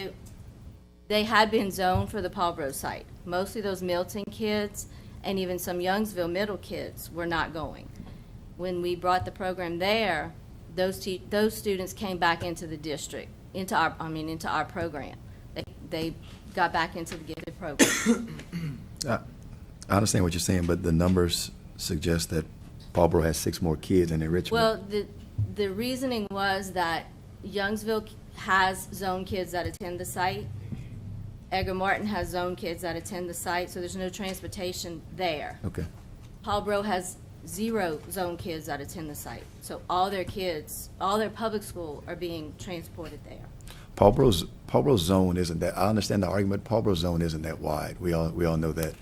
[SPEAKER 15] they had been zoned for the Paul Bro site. Mostly those Milton kids and even some Youngsville Middle kids were not going. When we brought the program there, those students came back into the district, into our program. They got back into the gifted program.
[SPEAKER 14] I understand what you're saying, but the numbers suggest that Paul Bro has 6 more kids in enrichment.
[SPEAKER 15] Well, the reasoning was that Youngsville has zone kids that attend the site. Edgar Martin has zone kids that attend the site, so there's no transportation there.
[SPEAKER 14] Okay.
[SPEAKER 15] Paul Bro has zero zone kids that attend the site. So all their kids, all their public school are being transported there.
[SPEAKER 14] Paulboro's zone isn't that, I understand the argument, Paulboro's zone isn't that wide. We all know that.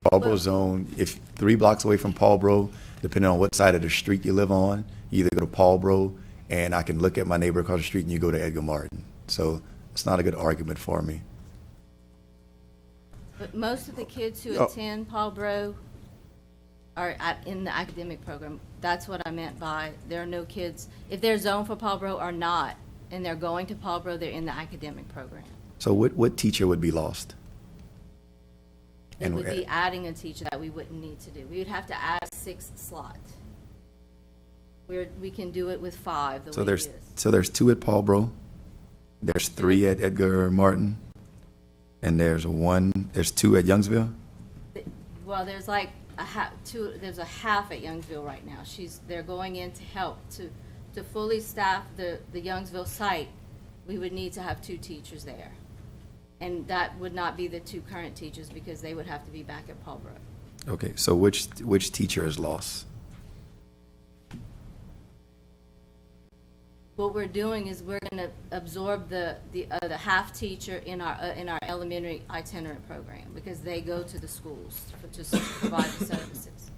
[SPEAKER 14] Paulboro's zone, if 3 blocks away from Paulboro, depending on what side of the street you live on, you either go to Paulboro, and I can look at my neighbor across the street, and you go to Edgar Martin. So it's not a good argument for me.
[SPEAKER 15] But most of the kids who
[SPEAKER 1] Oh.
[SPEAKER 15] attend Paulboro are in the academic program. That's what I meant by there are no kids, if they're zoned for Paulboro or not, and they're going to Paulboro, they're in the academic program.
[SPEAKER 14] So what teacher would be lost?
[SPEAKER 15] It would be adding a teacher that we wouldn't need to do. We would have to add a 6th slot. We can do it with 5 the way it is.
[SPEAKER 14] So there's 2 at Paulboro, there's 3 at Edgar Martin, and there's 2 at Youngsville?
[SPEAKER 15] Well, there's like there's a half at Youngsville right now. They're going in to help to fully staff the Youngsville site. We would need to have 2 teachers there. And that would not be the 2 current teachers because they would have to be back at Paulboro.
[SPEAKER 14] Okay, so which teacher is lost?
[SPEAKER 15] What we're doing is we're going to absorb the half teacher in our elementary itinerant program because they go to the schools to provide the services.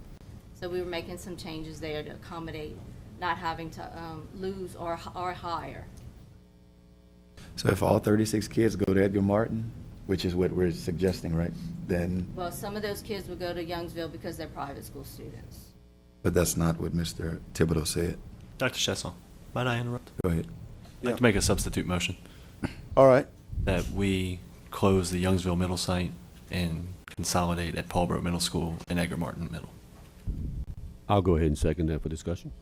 [SPEAKER 15] So we were making some changes there to accommodate not having to lose or hire.
[SPEAKER 14] So if all 36 kids go to Edgar Martin, which is what we're suggesting, right, then...
[SPEAKER 15] Well, some of those kids would go to Youngsville because they're private school students.
[SPEAKER 14] But that's not what Mr. Thibodeau said.
[SPEAKER 8] Dr. Chesson, might I interrupt?
[SPEAKER 14] Go ahead.
[SPEAKER 8] I'd like to make a substitute motion.
[SPEAKER 1] All right.
[SPEAKER 8] That we close the Youngsville Middle site and consolidate at Paulboro Middle School and Edgar Martin Middle.
[SPEAKER 5] I'll go ahead and second that for discussion.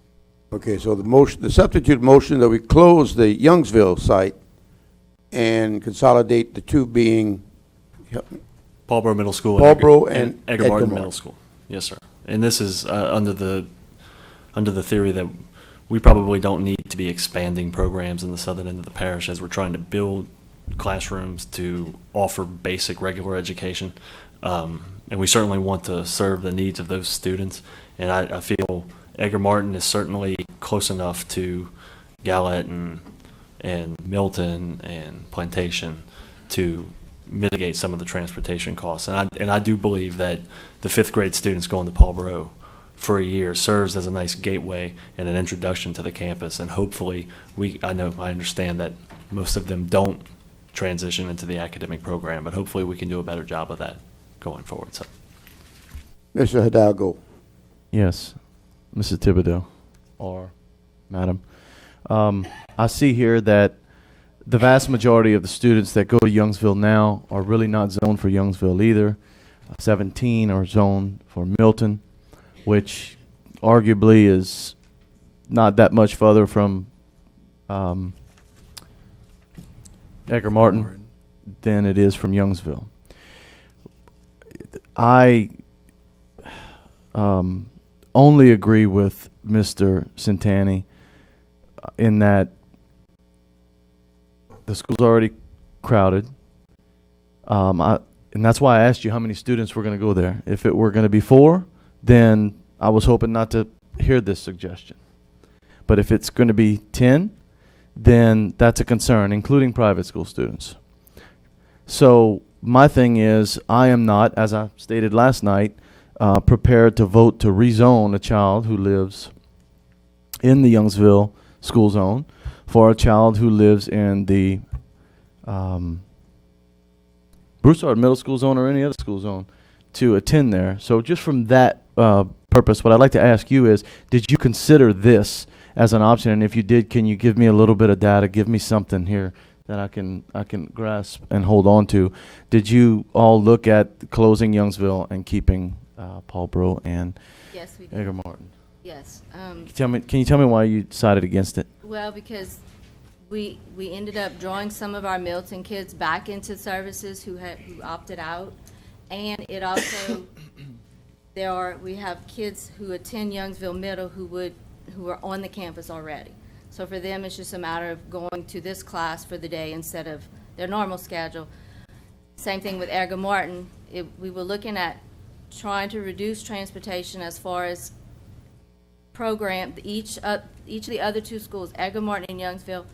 [SPEAKER 1] Okay, so the substitute motion that we close the Youngsville site and consolidate the 2 being,
[SPEAKER 8] Paulboro Middle School
[SPEAKER 1] Paulboro
[SPEAKER 8] and
[SPEAKER 1] and
[SPEAKER 8] Edgar
[SPEAKER 1] Edgar
[SPEAKER 8] Martin
[SPEAKER 1] Martin.
[SPEAKER 8] Middle School. Yes, sir. And this is under the theory that we probably don't need to be expanding programs in the southern end of the parish as we're trying to build classrooms to offer basic regular education. And we certainly want to serve the needs of those students. And I feel Edgar Martin is certainly close enough to Gallet and Milton and Plantation to mitigate some of the transportation costs. And I do believe that the 5th grade students going to Paulboro for a year serves as a nice gateway and an introduction to the campus. And hopefully, I understand that most of them don't transition into the academic program, but hopefully we can do a better job of that going forward. So,
[SPEAKER 1] Mr. Hidalgo.
[SPEAKER 10] Yes, Mrs. Thibodeau, or Madam. I see here that the vast majority of the students that go to Youngsville now are really not zoned for Youngsville either. 17 are zoned for Milton, which arguably is not that much further from Edgar Martin than it is from Youngsville. I only agree with Mr. Centani in that the school's already crowded. And that's why I asked you how many students were going to go there. If it were going to be 4, then I was hoping not to hear this suggestion. But if it's going to be 10, then that's a concern, including private school students. So my thing is, I am not, as I stated last night, prepared to vote to rezone a child who lives in the Youngsville school zone for a child who lives in the Broussard Middle School zone or any other school zone to attend there. So just from that purpose, what I'd like to ask you is, did you consider this as an option? And if you did, can you give me a little bit of data, give me something here that I can grasp and hold on to? Did you all look at closing Youngsville and keeping Paulboro and
[SPEAKER 15] Yes, we did.
[SPEAKER 10] Edgar Martin?
[SPEAKER 15] Yes.
[SPEAKER 10] Can you tell me why you decided against it?
[SPEAKER 15] Well, because we ended up drawing some of our Milton kids back into services who opted out, and it also we have kids who attend Youngsville Middle who are on the campus already. So for them, it's just a matter of going to this class for the day instead of their normal schedule. Same thing with Edgar Martin. We were looking at trying to reduce transportation as far as program, each of the other two schools, Edgar Martin and Youngsville,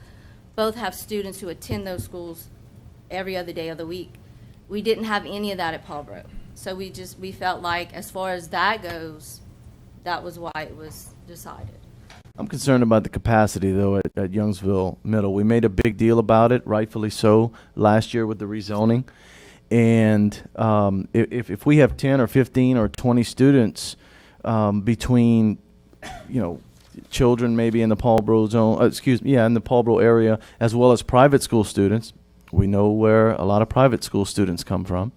[SPEAKER 15] both have students who attend those schools every other day of the week. We didn't have any of that at Paulboro. So we felt like, as far as that goes, that was why it was decided.
[SPEAKER 10] I'm concerned about the capacity, though, at Youngsville Middle. We made a big deal about it, rightfully so, last year with the rezoning. And if we have 10 or 15 or 20 students between, children maybe in the Paulboro zone, in the Paulboro area, as well as private school students, we know where a lot of private school students come from.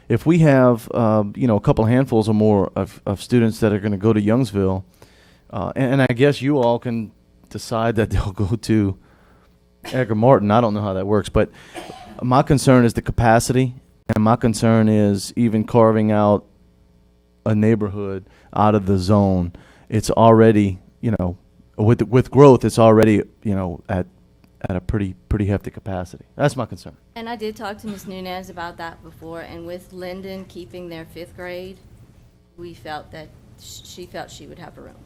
[SPEAKER 10] If we have, a couple handfuls or more of students that are going to go to Youngsville, and I guess you all can decide that they'll go to Edgar Martin. I don't know how that works, but my concern is the capacity, and my concern is even carving out a neighborhood out of the zone. It's already, with growth, it's already, at a pretty hefty capacity. That's my concern.
[SPEAKER 15] And I did talk to Ms. Nunez about that before, and with Linden keeping their 5th grade, we felt that she felt she would have room.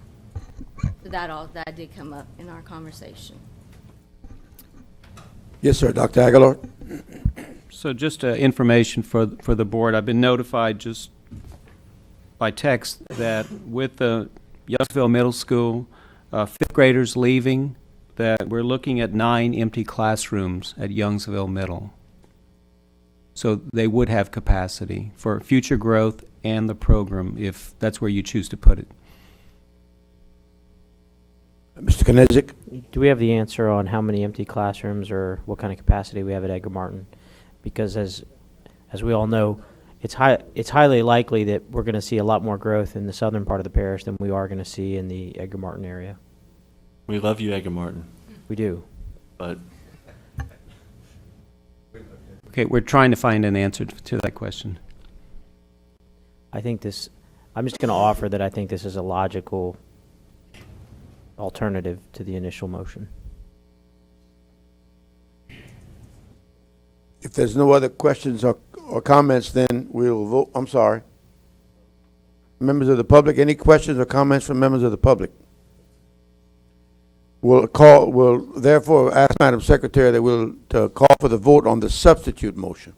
[SPEAKER 15] So that did come up in our conversation.
[SPEAKER 1] Yes, sir, Dr. Aguilar.
[SPEAKER 3] So just information for the board. I've been notified just by text that with the Youngsville Middle School, 5th graders leaving, that we're looking at 9 empty classrooms at Youngsville Middle. So they would have capacity for future growth and the program, if that's where you choose to put it.
[SPEAKER 1] Mr. Knezik?
[SPEAKER 7] Do we have the answer on how many empty classrooms or what kind of capacity we have at Edgar Martin? Because as we all know, it's highly likely that we're going to see a lot more growth in the southern part of the parish than we are going to see in the Edgar Martin area.
[SPEAKER 8] We love you, Edgar Martin.
[SPEAKER 7] We do.
[SPEAKER 8] But
[SPEAKER 3] Okay, we're trying to find an answer to that question.
[SPEAKER 7] I'm just going to offer that I think this is a logical alternative to the initial motion.
[SPEAKER 1] If there's no other questions or comments, then we'll vote. I'm sorry. Members of the public, any questions or comments from members of the public? We'll therefore ask Madam Secretary that we'll call for the vote on the substitute motion.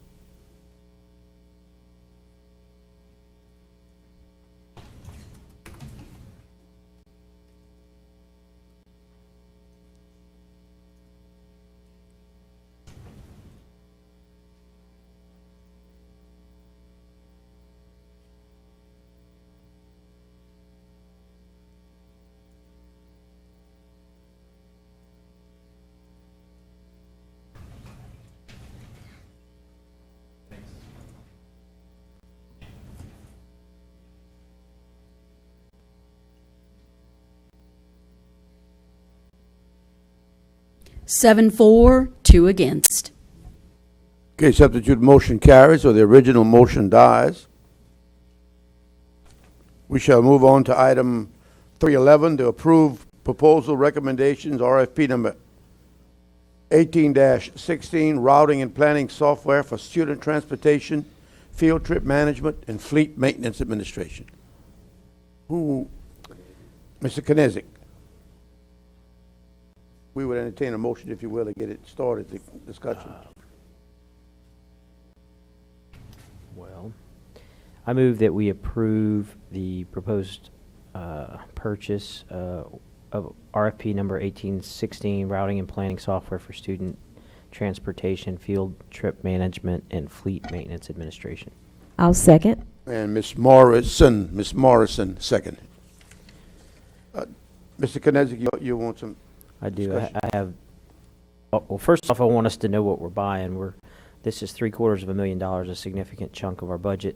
[SPEAKER 6] Seven for, 2 against.
[SPEAKER 1] Okay, substitute motion carries, or the original motion dies. We shall move on to item 311, to approve proposal recommendations, RFP number 18-16, routing and planning software for student transportation, field trip management, and fleet maintenance administration. Mr. Knezik? We would entertain a motion, if you will, to get it started, the discussion.
[SPEAKER 7] Well, I move that we approve the proposed purchase of RFP number 1816, routing and planning software for student transportation, field trip management, and fleet maintenance administration.
[SPEAKER 4] I'll second.
[SPEAKER 1] And Ms. Morrison, second. Mr. Knezik, you want some?
[SPEAKER 7] I do.
[SPEAKER 1] Discussion.
[SPEAKER 7] I have. Well, first off, I want us to know what we're buying. This is $750,000, a significant chunk of our budget.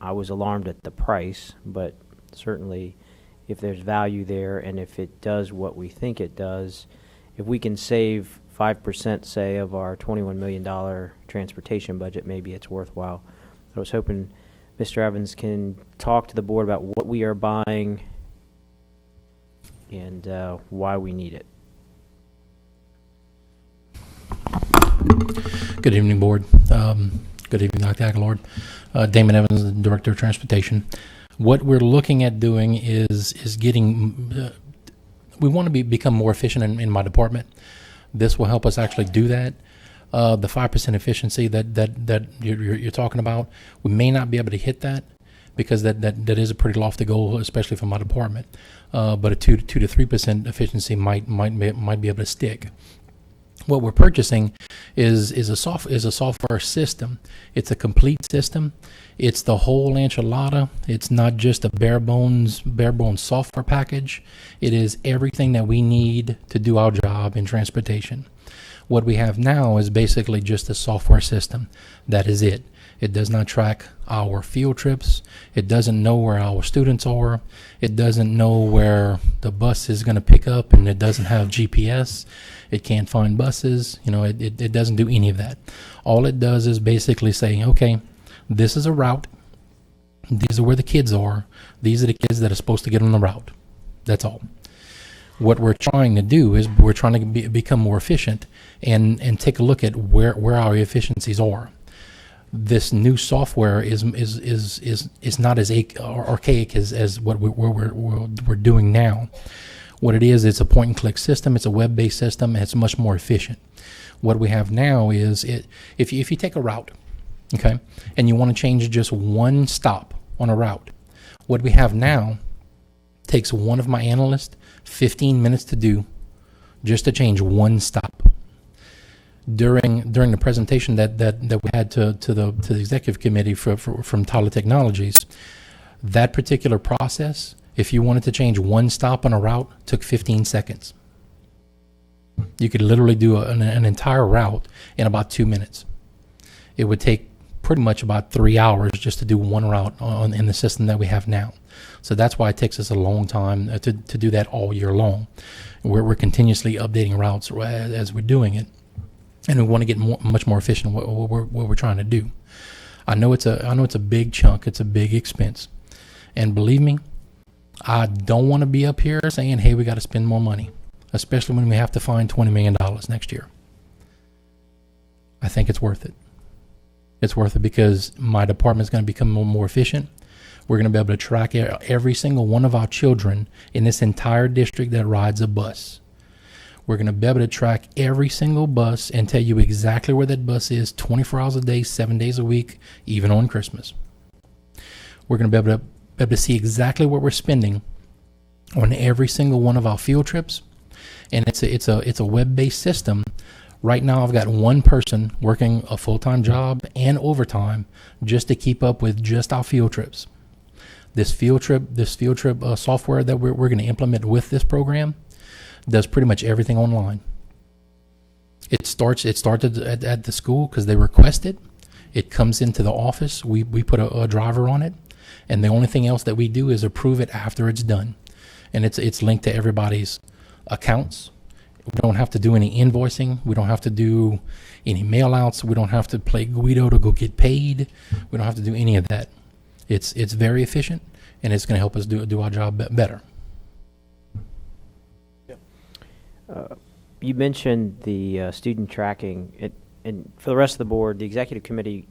[SPEAKER 7] I was alarmed at the price, but certainly, if there's value there, and if it does what we think it does, if we can save 5%, say, of our $21 million transportation budget, maybe it's worthwhile. I was hoping Mr. Evans can talk to the board about what we are buying and why we need it.
[SPEAKER 17] Good evening, Board. Good evening, Dr. Aguilar. Damon Evans, the Director of Transportation. What we're looking at doing is getting, we want to become more efficient in my department. This will help us actually do that. The 5% efficiency that you're talking about, we may not be able to hit that because that is a pretty lofty goal, especially for my department. But a 2 to 3% efficiency might be able to stick. What we're purchasing is a software system. It's a complete system. It's the whole enchilada. It's not just a bare bones software package. It is everything that we need to do our job in transportation. What we have now is basically just a software system. That is it. It does not track our field trips. It doesn't know where our students are. It doesn't know where the bus is going to pick up, and it doesn't have GPS. It can't find buses. It doesn't do any of that. All it does is basically say, okay, this is a route. These are where the kids are. These are the kids that are supposed to get on the route. That's all. What we're trying to do is we're trying to become more efficient and take a look at where our efficiencies are. This new software is not as archaic as what we're doing now. What it is, it's a point and click system. It's a web-based system. And it's much more efficient. What we have now is if you take a route, okay, and you want to change just one stop on a route, what we have now takes one of my analysts 15 minutes to do, just to change one stop. During the presentation that we had to the executive committee from Tyler Technologies, that particular process, if you wanted to change one stop on a route, took 15 seconds. You could literally do an entire route in about 2 minutes. It would take pretty much about 3 hours just to do one route in the system that we have now. So that's why it takes us a long time to do that all year long. We're continuously updating routes as we're doing it. And we want to get much more efficient what we're trying to do. I know it's a big chunk. It's a big expense. And believe me, I don't want to be up here saying, hey, we got to spend more money, especially when we have to find $20 million next year. I think it's worth it. It's worth it because my department is going to become more efficient. We're going to be able to track every single one of our children in this entire district that rides a bus. We're going to be able to track every single bus and tell you exactly where that bus is 24 hours a day, 7 days a week, even on Christmas. We're going to be able to see exactly what we're spending on every single one of our field trips. And it's a web-based system. Right now, I've got one person working a full-time job and overtime just to keep up with just our field trips. This field trip software that we're going to implement with this program does pretty much everything online. It started at the school because they request it. It comes into the office. We put a driver on it, and the only thing else that we do is approve it after it's done. And it's linked to everybody's accounts. We don't have to do any invoicing. We don't have to do any mail outs. We don't have to play Guido to go get paid. We don't have to do any of that. It's very efficient, and it's going to help us do our job better.
[SPEAKER 7] You mentioned the student tracking, and for the rest of the board, the executive committee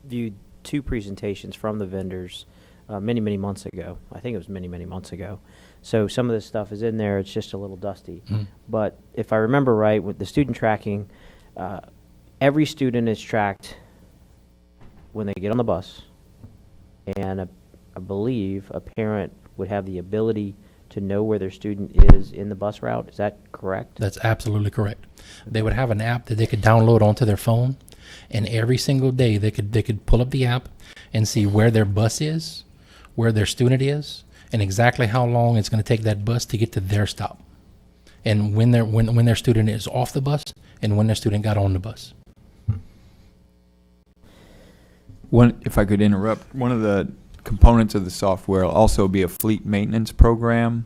[SPEAKER 7] viewed two presentations from the vendors many months ago. I think it was many months ago. So some of this stuff is in there. It's just a little dusty. But if I remember right, with the student tracking, every student is tracked when they get on the bus, and I believe a parent would have the ability to know where their student is in the bus route. Is that correct?
[SPEAKER 17] That's absolutely correct. They would have an app that they could download onto their phone, and every single day they could pull up the app and see where their bus is, where their student is, and exactly how long it's going to take that bus to get to their stop, and when their student is off the bus and when their student got on the bus.
[SPEAKER 11] If I could interrupt, one of the components of the software will also be a fleet maintenance program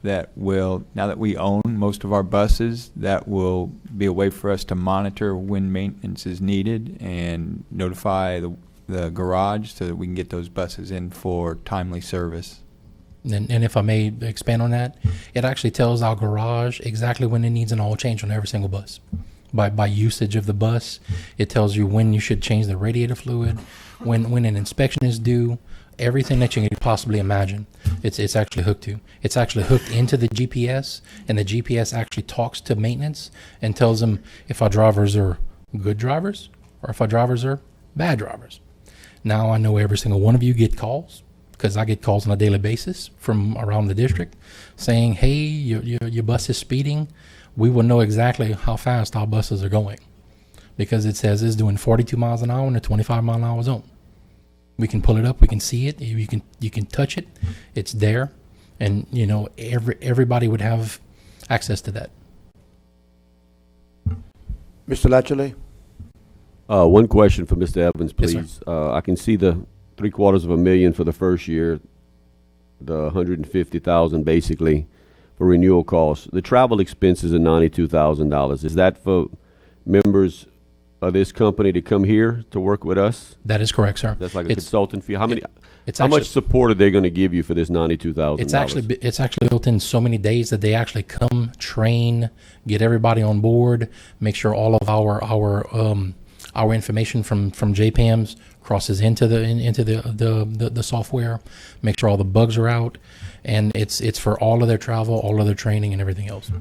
[SPEAKER 11] that will, now that we own most of our buses, that will be a way for us to monitor when maintenance is needed and notify the garage so that we can get those buses in for timely service.
[SPEAKER 17] And if I may expand on that, it actually tells our garage exactly when it needs an oil change on every single bus. by usage of the bus. It tells you when you should change the radiator fluid, when an inspection is due, everything that you could possibly imagine. It's actually hooked to. It's actually hooked into the GPS, and the GPS actually talks to maintenance and tells them if our drivers are good drivers or if our drivers are bad drivers. Now I know every single one of you get calls, because I get calls on a daily basis from around the district saying, hey, your bus is speeding. We will know exactly how fast our buses are going because it says it's doing 42 miles an hour in a 25 mile an hour zone. We can pull it up. We can see it. You can touch it. It's there. And, you know, everybody would have access to that.
[SPEAKER 1] Mr. Latchley?
[SPEAKER 5] One question for Mr. Evans,
[SPEAKER 17] Yes, sir.
[SPEAKER 5] please. I can see the $750,000 for the first year, the $150,000 basically for renewal costs. The travel expenses are $92,000. Is that for members of this company to come here to work with us?
[SPEAKER 17] That is correct, sir.
[SPEAKER 5] That's like a consultant fee. How many?
[SPEAKER 17] It's
[SPEAKER 5] how
[SPEAKER 17] actually,
[SPEAKER 5] much support are they going to give you for this $92,000?
[SPEAKER 17] It's actually built in so many days that they actually come, train, get everybody on board, make sure all of our information from JPAMS crosses into the software, make sure all the bugs are out, and it's for all of their travel, all of their training, and everything else.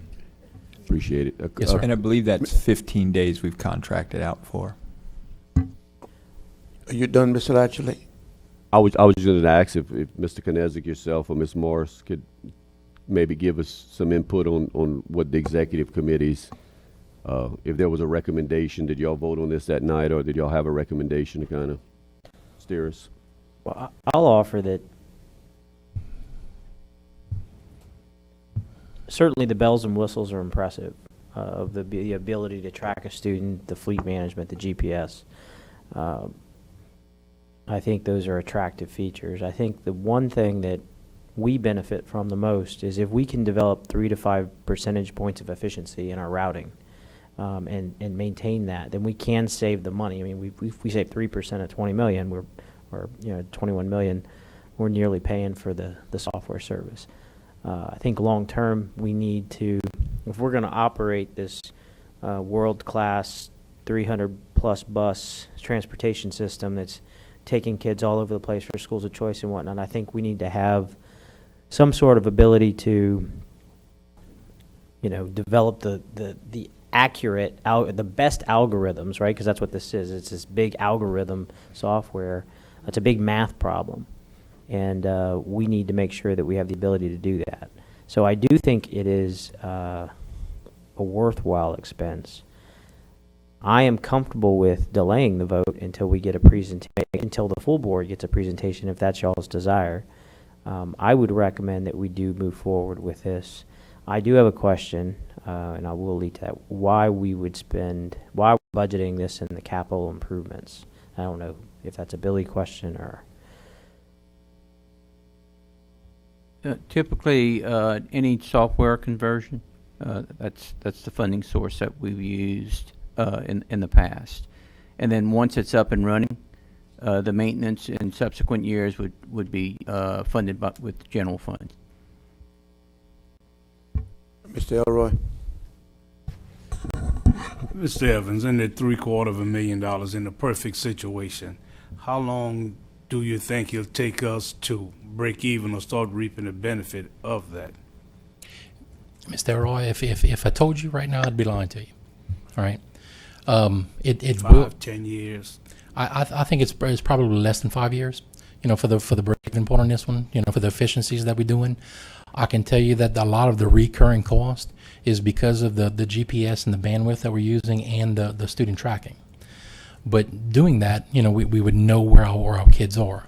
[SPEAKER 5] Appreciate it.
[SPEAKER 17] Yes, sir.
[SPEAKER 11] And I believe that's 15 days we've contracted out for.
[SPEAKER 1] Are you done, Mr. Latchley?
[SPEAKER 5] I was just going to ask if Mr. Knezik, yourself, or Ms. Morris could maybe give us some input on what the executive committees, if there was a recommendation, did y'all vote on this that night, or did y'all have a recommendation to kind of steer us?
[SPEAKER 7] Well, I'll offer that certainly the bells and whistles are impressive, of the ability to track a student, the fleet management, the GPS. I think those are attractive features. I think the one thing that we benefit from the most is if we can develop 3 to 5 percentage points of efficiency in our routing, and maintain that, then we can save the money. I mean, if we save 3% of 20 million, or 21 million, we're nearly paying for the software service. I think long term we need to, if we're going to operate this world-class 300-plus bus transportation system that's taking kids all over the place for schools of choice and whatnot, I think we need to have some sort of ability to, develop the accurate, the best algorithms, right? Because that's what this is. It's this big algorithm software. It's a big math problem. And we need to make sure that we have the ability to do that. So I do think it is a worthwhile expense. I am comfortable with delaying the vote until we get a presentation, until the full board gets a presentation, if that's y'all's desire. I would recommend that we do move forward with this. I do have a question, and I will lead to that. Why we're budgeting this in the capital improvements? I don't know if that's a Billy question or...
[SPEAKER 18] Typically, any software conversion, that's the funding source that we've used in the past. And then once it's up and running, the maintenance in subsequent years would be funded with general funds.
[SPEAKER 1] Mr. Elroy?
[SPEAKER 12] Mr. Evans, in that $750,000 in the perfect situation, how long do you think it'll take us to break even or start reaping the benefit of that?
[SPEAKER 17] Mr. Elroy, if I told you right now, I'd be lying to you. All right. It
[SPEAKER 12] 5, 10 years.
[SPEAKER 17] I think it's probably less than 5 years. For the break-even point on this one, for the efficiencies that we're doing, I can tell you that a lot of the recurring cost is because of the GPS and the bandwidth that we're using and the student tracking. But doing that, we would know where our kids are.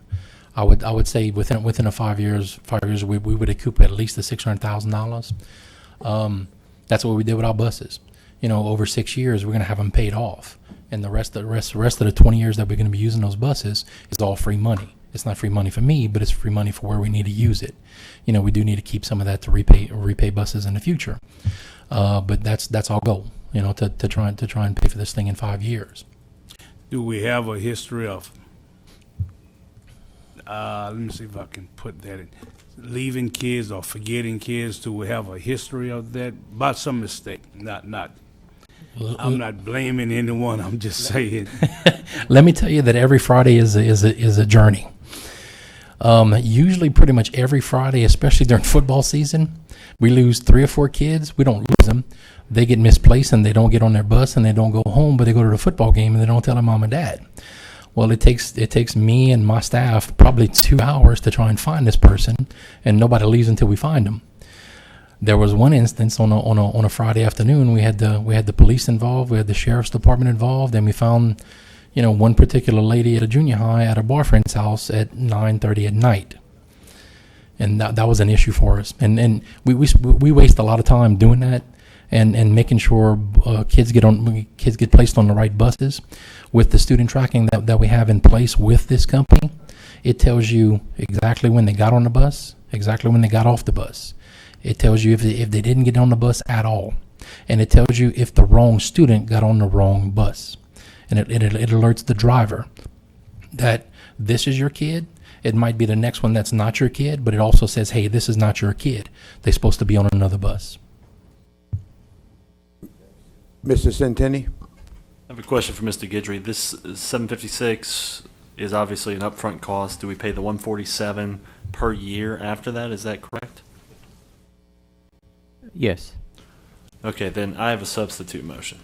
[SPEAKER 17] I would say within a 5 years, we would recoup at least the $600,000. That's what we did with our buses. Over 6 years, we're going to have them paid off, and the rest of the 20 years that we're going to be using those buses is all free money. It's not free money for me, but it's free money for where we need to use it. We do need to keep some of that to repay buses in the future. But that's our goal. To try and pay for this thing in 5 years.
[SPEAKER 12] Do we have a history of, let me see if I can put that in, leaving kids or forgetting kids? Do we have a history of that? By some mistake, not I'm not blaming anyone. I'm just saying.
[SPEAKER 17] Let me tell you that every Friday is a journey. Usually, pretty much every Friday, especially during football season, we lose 3 or 4 kids. We don't lose them. They get misplaced and they don't get on their bus and they don't go home, but they go to the football game and they don't tell their mom and dad. Well, it takes me and my staff probably 2 hours to try and find this person, and nobody leaves until we find them. There was one instance on a Friday afternoon. We had the police involved, we had the sheriff's department involved, and we found, one particular lady at a junior high at a boyfriend's house at 9:30 at night, and that was an issue for us. And we waste a lot of time doing that, and making sure kids get placed on the right buses. With the student tracking that we have in place with this company, it tells you exactly when they got on the bus, exactly when they got off the bus. It tells you if they didn't get on the bus at all. And it tells you if the wrong student got on the wrong bus. And it alerts the driver that this is your kid. It might be the next one that's not your kid, but it also says, hey, this is not your kid. They're supposed to be on another bus.
[SPEAKER 1] Mr. Centeni?
[SPEAKER 8] I have a question for Mr. Guidry. This $756 is obviously an upfront cost. Do we pay the $147 per year after that? Is that correct?
[SPEAKER 18] Yes.
[SPEAKER 8] Okay, then I have a substitute motion.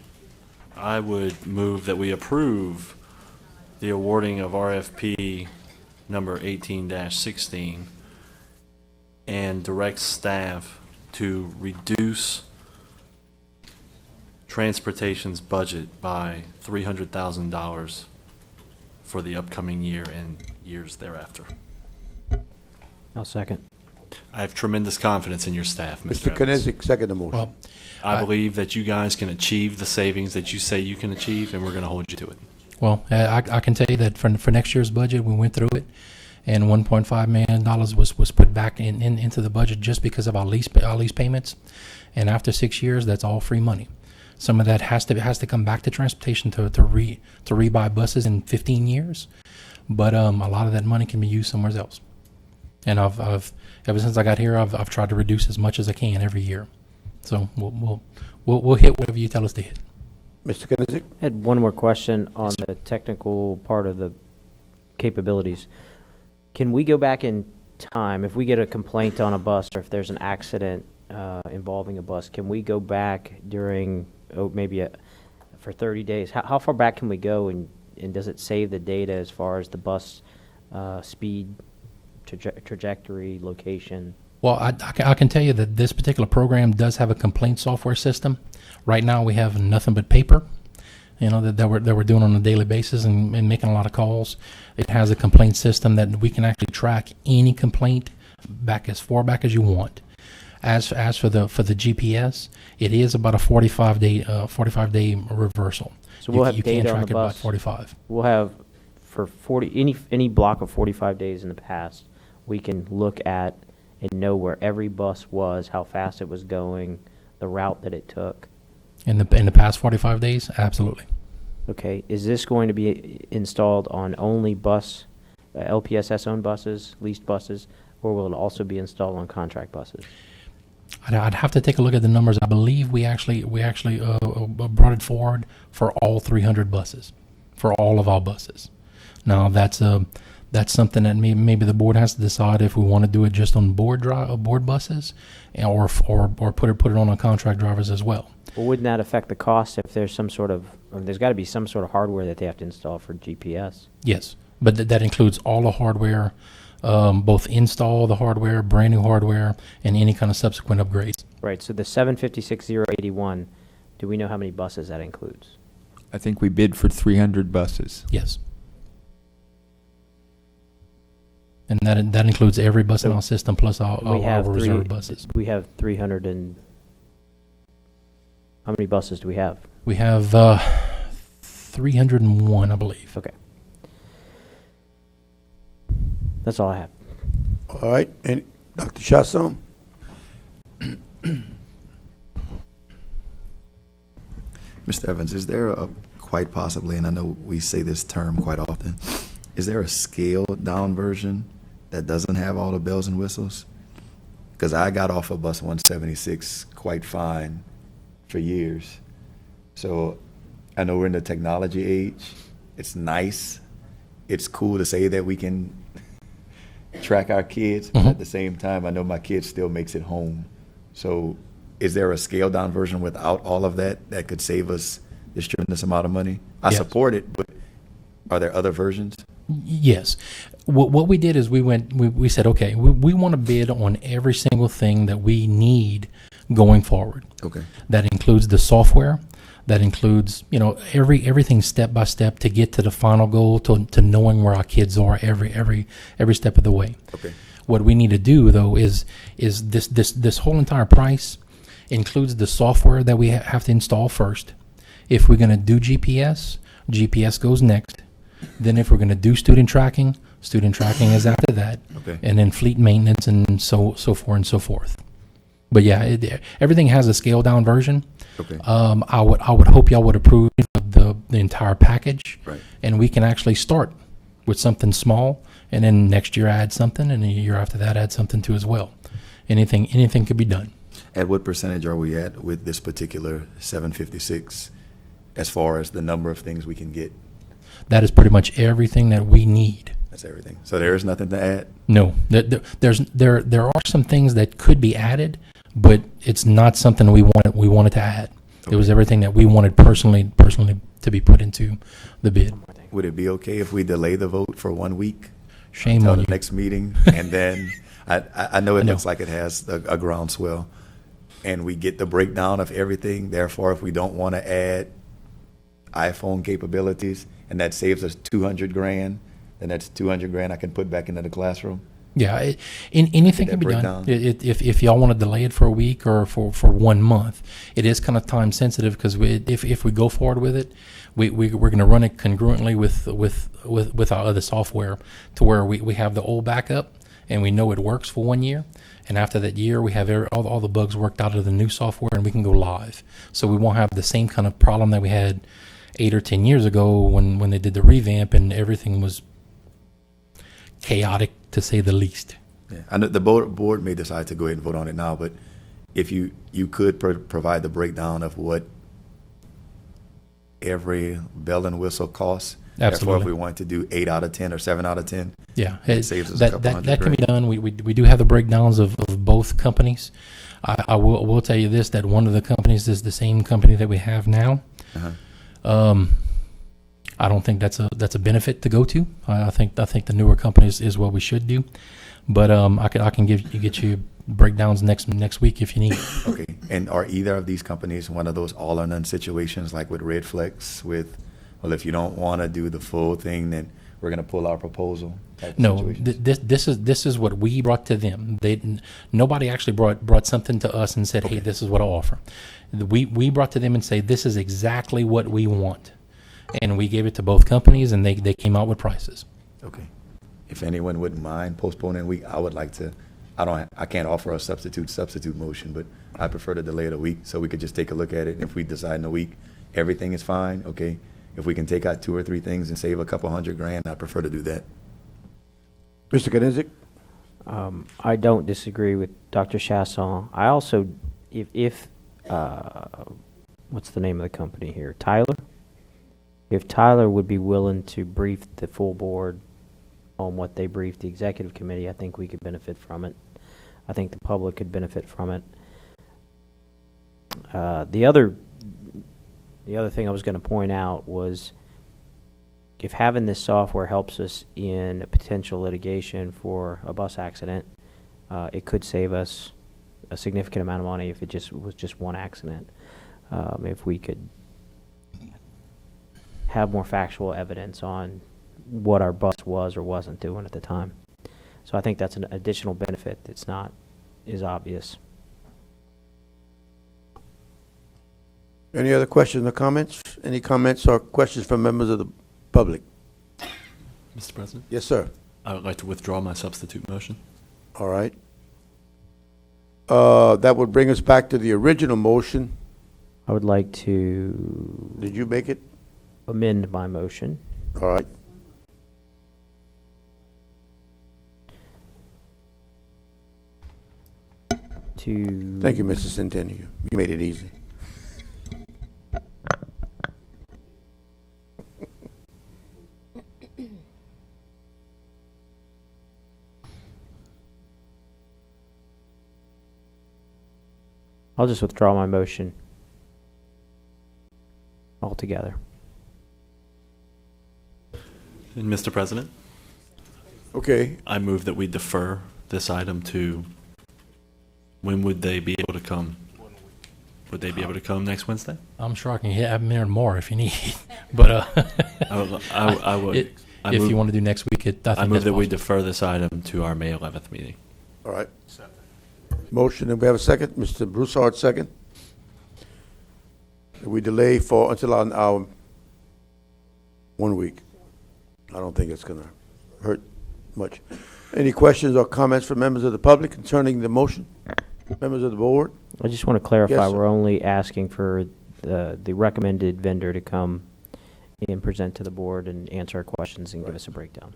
[SPEAKER 8] I would move that we approve the awarding of RFP number 18-16 and direct staff to reduce transportation's budget by $300,000 for the upcoming year and years thereafter.
[SPEAKER 7] I'll second.
[SPEAKER 8] I have tremendous confidence in your staff, Mr.
[SPEAKER 1] Mr. Knizik, second the motion.
[SPEAKER 17] Well,
[SPEAKER 8] I believe that you guys can achieve the savings that you say you can achieve, and we're going to hold you to it.
[SPEAKER 17] Well, I can tell you that for next year's budget, we went through it, and $1.5 million was put back into the budget just because of our lease payments. And after 6 years, that's all free money. Some of that has to come back to transportation to rebuy buses in 15 years, but a lot of that money can be used somewhere else. And I've ever since I got here, I've tried to reduce as much as I can every year. So we'll hit whatever you tell us to hit.
[SPEAKER 1] Mr. Knizik?
[SPEAKER 7] I had one more question on the technical part of the capabilities. Can we go back in time if we get a complaint on a bus or if there's an accident involving a bus? Can we go back during for 30 days? How far back can we go, and does it save the data as far as the bus speed, trajectory, location?
[SPEAKER 17] Well, I can tell you that this particular program does have a complaint software system. Right now, we have nothing but paper, that we're doing on a daily basis and making a lot of calls. It has a complaint system that we can actually track any complaint back as far back as you want. As for the GPS, it is about a 45-day reversal.
[SPEAKER 7] So we'll have
[SPEAKER 17] you
[SPEAKER 7] data
[SPEAKER 17] can
[SPEAKER 7] on
[SPEAKER 17] track
[SPEAKER 7] the
[SPEAKER 17] it
[SPEAKER 7] bus.
[SPEAKER 17] about 45.
[SPEAKER 7] We'll have for any block of 45 days in the past, we can look at and know where every bus was, how fast it was going, the route that it took.
[SPEAKER 17] In the past 45 days, absolutely.
[SPEAKER 7] Okay, is this going to be installed on only LPSS-owned buses, leased buses, or will it also be installed on contract buses?
[SPEAKER 17] I'd have to take a look at the numbers. I believe we actually brought it forward for all 300 buses, for all of our buses. Now that's something that maybe the board has to decide if we want to do it just on board buses, or put it on our contract drivers as well.
[SPEAKER 7] Well, wouldn't that affect the cost if there's there's got to be some sort of hardware that they have to install for GPS?
[SPEAKER 17] Yes, but that includes all the hardware, both install the hardware, brand new hardware, and any kind of subsequent upgrades.
[SPEAKER 7] Right, so the 756,081, do we know how many buses that includes?
[SPEAKER 11] I think we bid for 300 buses.
[SPEAKER 17] Yes. And that includes every bus in our system plus our reserve buses.
[SPEAKER 7] We have 300 and... How many buses do we have?
[SPEAKER 17] We have 301, I believe.
[SPEAKER 7] Okay. That's all I have.
[SPEAKER 1] All right. And Dr. Chasson?
[SPEAKER 14] Mr. Evans, is there quite possibly, and I know we say this term quite often, is there a scaled down version that doesn't have all the bells and whistles? Because I got off of bus 176 quite fine for years. So I know we're in the technology age. It's nice. It's cool to say that we can track our kids, but at the same time, I know my kid still makes it home. So is there a scaled down version without all of that that could save us this tremendous amount of money? I
[SPEAKER 17] Yes.
[SPEAKER 14] support it, but are there other versions?
[SPEAKER 17] Yes. What we did is we said, okay, we want to bid on every single thing that we need going forward.
[SPEAKER 14] Okay.
[SPEAKER 17] That includes the software. That includes, everything step by step to get to the final goal, to knowing where our kids are every step of the way.
[SPEAKER 14] Okay.
[SPEAKER 17] What we need to do though is this whole entire price includes the software that we have to install first. If we're going to do GPS goes next. Then if we're going to do student tracking is after that.
[SPEAKER 14] Okay.
[SPEAKER 17] And then fleet maintenance and so forth and so forth. But yeah, everything has a scaled down version.
[SPEAKER 14] Okay.
[SPEAKER 17] I would hope y'all would approve the entire package.
[SPEAKER 14] Right.
[SPEAKER 17] And we can actually start with something small, and then next year add something, and the year after that add something too as well. Anything could be done.
[SPEAKER 14] At what percentage are we at with this particular 756 as far as the number of things we can get?
[SPEAKER 17] That is pretty much everything that we need.
[SPEAKER 14] That's everything. So there is nothing to add?
[SPEAKER 17] No, there are some things that could be added, but it's not something we wanted to add. Okay. It was everything that we wanted personally to be put into the bid.
[SPEAKER 14] Would it be okay if we delay the vote for 1 week?
[SPEAKER 17] Shame
[SPEAKER 14] until
[SPEAKER 17] on
[SPEAKER 14] the
[SPEAKER 17] you.
[SPEAKER 14] next meeting, and then I know it looks like it has a groundswell, and we get the breakdown of everything. Therefore, if we don't want to add iPhone capabilities, and that saves us $200,000, then that's $200,000 I can put back into the classroom.
[SPEAKER 17] Yeah, anything can be done. If y'all want to delay it for a week or for 1 month, it is kind of time sensitive because if we go forward with it, we're going to run it congruently with our other software to where we have the old backup and we know it works for 1 year, and after that year we have all the bugs worked out of the new software and we can go live. So we won't have the same kind of problem that we had 8 or 10 years ago when they did the revamp and everything was chaotic, to say the least.
[SPEAKER 14] Yeah, I know the board may decide to go ahead and vote on it now, but if you could provide the breakdown of what every bell and whistle costs.
[SPEAKER 17] Absolutely.
[SPEAKER 14] Therefore, if we want to do 8 out of 10 or 7 out of 10,
[SPEAKER 17] yeah,
[SPEAKER 14] it saves us a couple hundred
[SPEAKER 17] that can be
[SPEAKER 14] grand.
[SPEAKER 17] done. We do have the breakdowns of both companies. I will tell you this, that one of the companies is the same company that we have now.
[SPEAKER 14] Uh-huh.
[SPEAKER 17] I don't think that's a benefit to go to. I think the newer companies is what we should do. But I can get you breakdowns next week if you need.
[SPEAKER 14] Okay. And are either of these companies one of those all or none situations like with Red Flex with, well, if you don't want to do the full thing, then we're going to pull our proposal?
[SPEAKER 17] No, this is what we brought to them. Nobody actually brought something to us and said, "Hey, this is what I offer." We brought to them and say, "This is exactly what we want," and we gave it to both companies, and they came out with prices.
[SPEAKER 14] Okay. If anyone wouldn't mind postponing a week, I would like to. I can't offer a substitute motion, but I prefer to delay it a week so we could just take a look at it. And if we decide in a week everything is fine, okay. If we can take out 2 or 3 things and save a couple $100,000, I prefer to do that.
[SPEAKER 1] Mr. Kanizik?
[SPEAKER 7] I don't disagree with Dr. Chasson. I also, if what's the name of the company here? Tyler? If Tyler would be willing to brief the full board on what they briefed the executive committee, I think we could benefit from it. I think the public could benefit from it. The other thing I was going to point out was if having this software helps us in a potential litigation for a bus accident, it could save us a significant amount of money if it was just one accident. If we could have more factual evidence on what our bus was or wasn't doing at the time. So I think that's an additional benefit that's not as obvious.
[SPEAKER 1] Any other questions or comments? Any comments or questions from members of the public?
[SPEAKER 8] Mr. President?
[SPEAKER 1] Yes, sir.
[SPEAKER 8] I would like to withdraw my substitute motion.
[SPEAKER 1] All right. That would bring us back to the original motion.
[SPEAKER 7] I would like to...
[SPEAKER 1] Did you make it?
[SPEAKER 7] Amend my motion.
[SPEAKER 1] All right.
[SPEAKER 7] To...
[SPEAKER 1] Thank you, Mr. Centennial. You made it easy.
[SPEAKER 7] I'll just withdraw my motion altogether.
[SPEAKER 8] And Mr. President,
[SPEAKER 1] Okay,
[SPEAKER 8] I move that we defer this item to, when would they be able to come? Would they be able to come next Wednesday?
[SPEAKER 17] I'm sure I can have them there more if you need, but
[SPEAKER 8] I would.
[SPEAKER 17] If you want to do next week, I think
[SPEAKER 8] I move
[SPEAKER 17] that's
[SPEAKER 8] that we
[SPEAKER 17] possible.
[SPEAKER 8] defer this item to our May 11th meeting.
[SPEAKER 1] all right. Motion, and we have a second. Mr. Broussard, second. We delay until our 1 week. I don't think it's going to hurt much. Any questions or comments from members of the public concerning the motion? Members of the board?
[SPEAKER 7] I just want to clarify,
[SPEAKER 1] Yes, sir.
[SPEAKER 7] we're only asking for the recommended vendor to come and present to the board and answer our questions and give us a breakdown.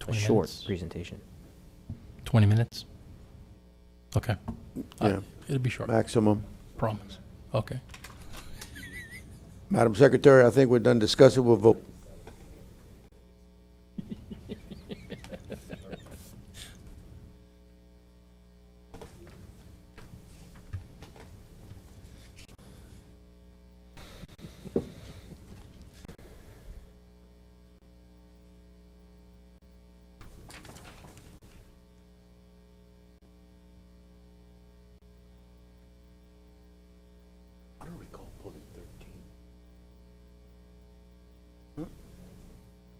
[SPEAKER 7] A
[SPEAKER 17] 20
[SPEAKER 7] short
[SPEAKER 17] minutes.
[SPEAKER 7] presentation.
[SPEAKER 17] 20 minutes? Okay.
[SPEAKER 1] Yeah.
[SPEAKER 17] It'll be short.
[SPEAKER 1] Maximum.
[SPEAKER 17] Promise. Okay.
[SPEAKER 1] Madam Secretary, I think we're done discussing. We'll vote. I don't recall pulling 13. Huh?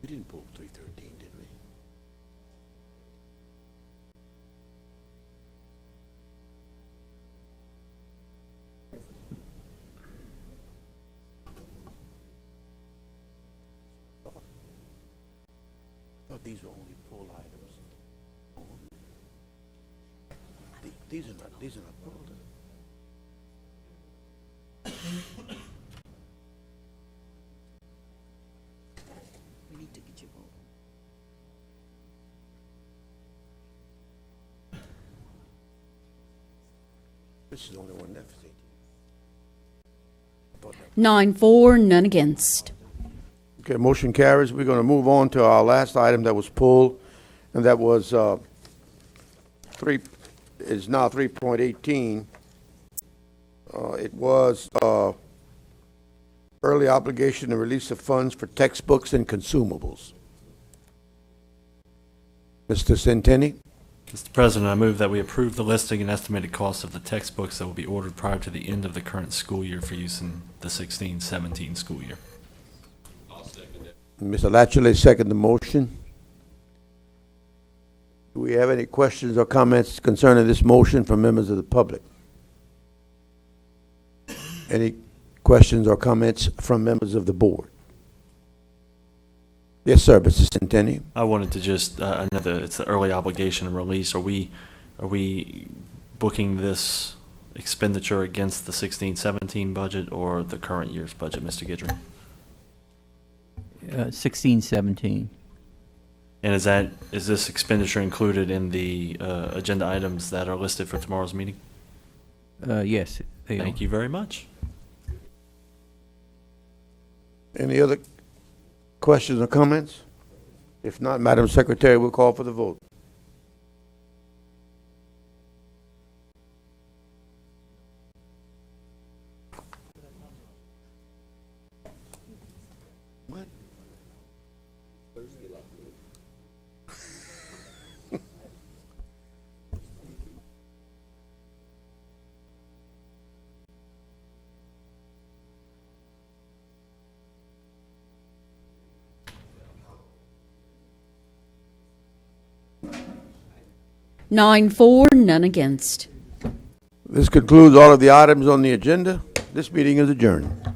[SPEAKER 1] We didn't pull 313, did we? I thought these were only pull items. These are not pulled.
[SPEAKER 6] We need to get you vote.
[SPEAKER 1] This is the only one left.
[SPEAKER 6] 9-4, none against.
[SPEAKER 1] Okay, motion carries. We're going to move on to our last item that was pulled, and that was is now 3.18. It was early obligation to release of funds for textbooks and consumables. Mr. Centeni?
[SPEAKER 8] Mr. President, I move that we approve the listing and estimated cost of the textbooks that will be ordered prior to the end of the current school year for use in the 16-17 school year.
[SPEAKER 1] Mr. Latchley, second the motion. Do we have any questions or comments concerning this motion from members of the public? Any questions or comments from members of the board? Yes, sir, Mr. Centeni.
[SPEAKER 8] I wanted to just, I know that it's the early obligation and release. Are we booking this expenditure against the 16-17 budget or the current year's budget, Mr. Guidry?
[SPEAKER 18] 16-17.
[SPEAKER 8] And is this expenditure included in the agenda items that are listed for tomorrow's meeting?
[SPEAKER 18] Yes.
[SPEAKER 8] Thank you very much.
[SPEAKER 1] Any other questions or comments? If not, Madam Secretary, we'll call for the vote.
[SPEAKER 6] Nine, 4, none against.
[SPEAKER 1] This concludes all of the items on the agenda. This meeting is adjourned.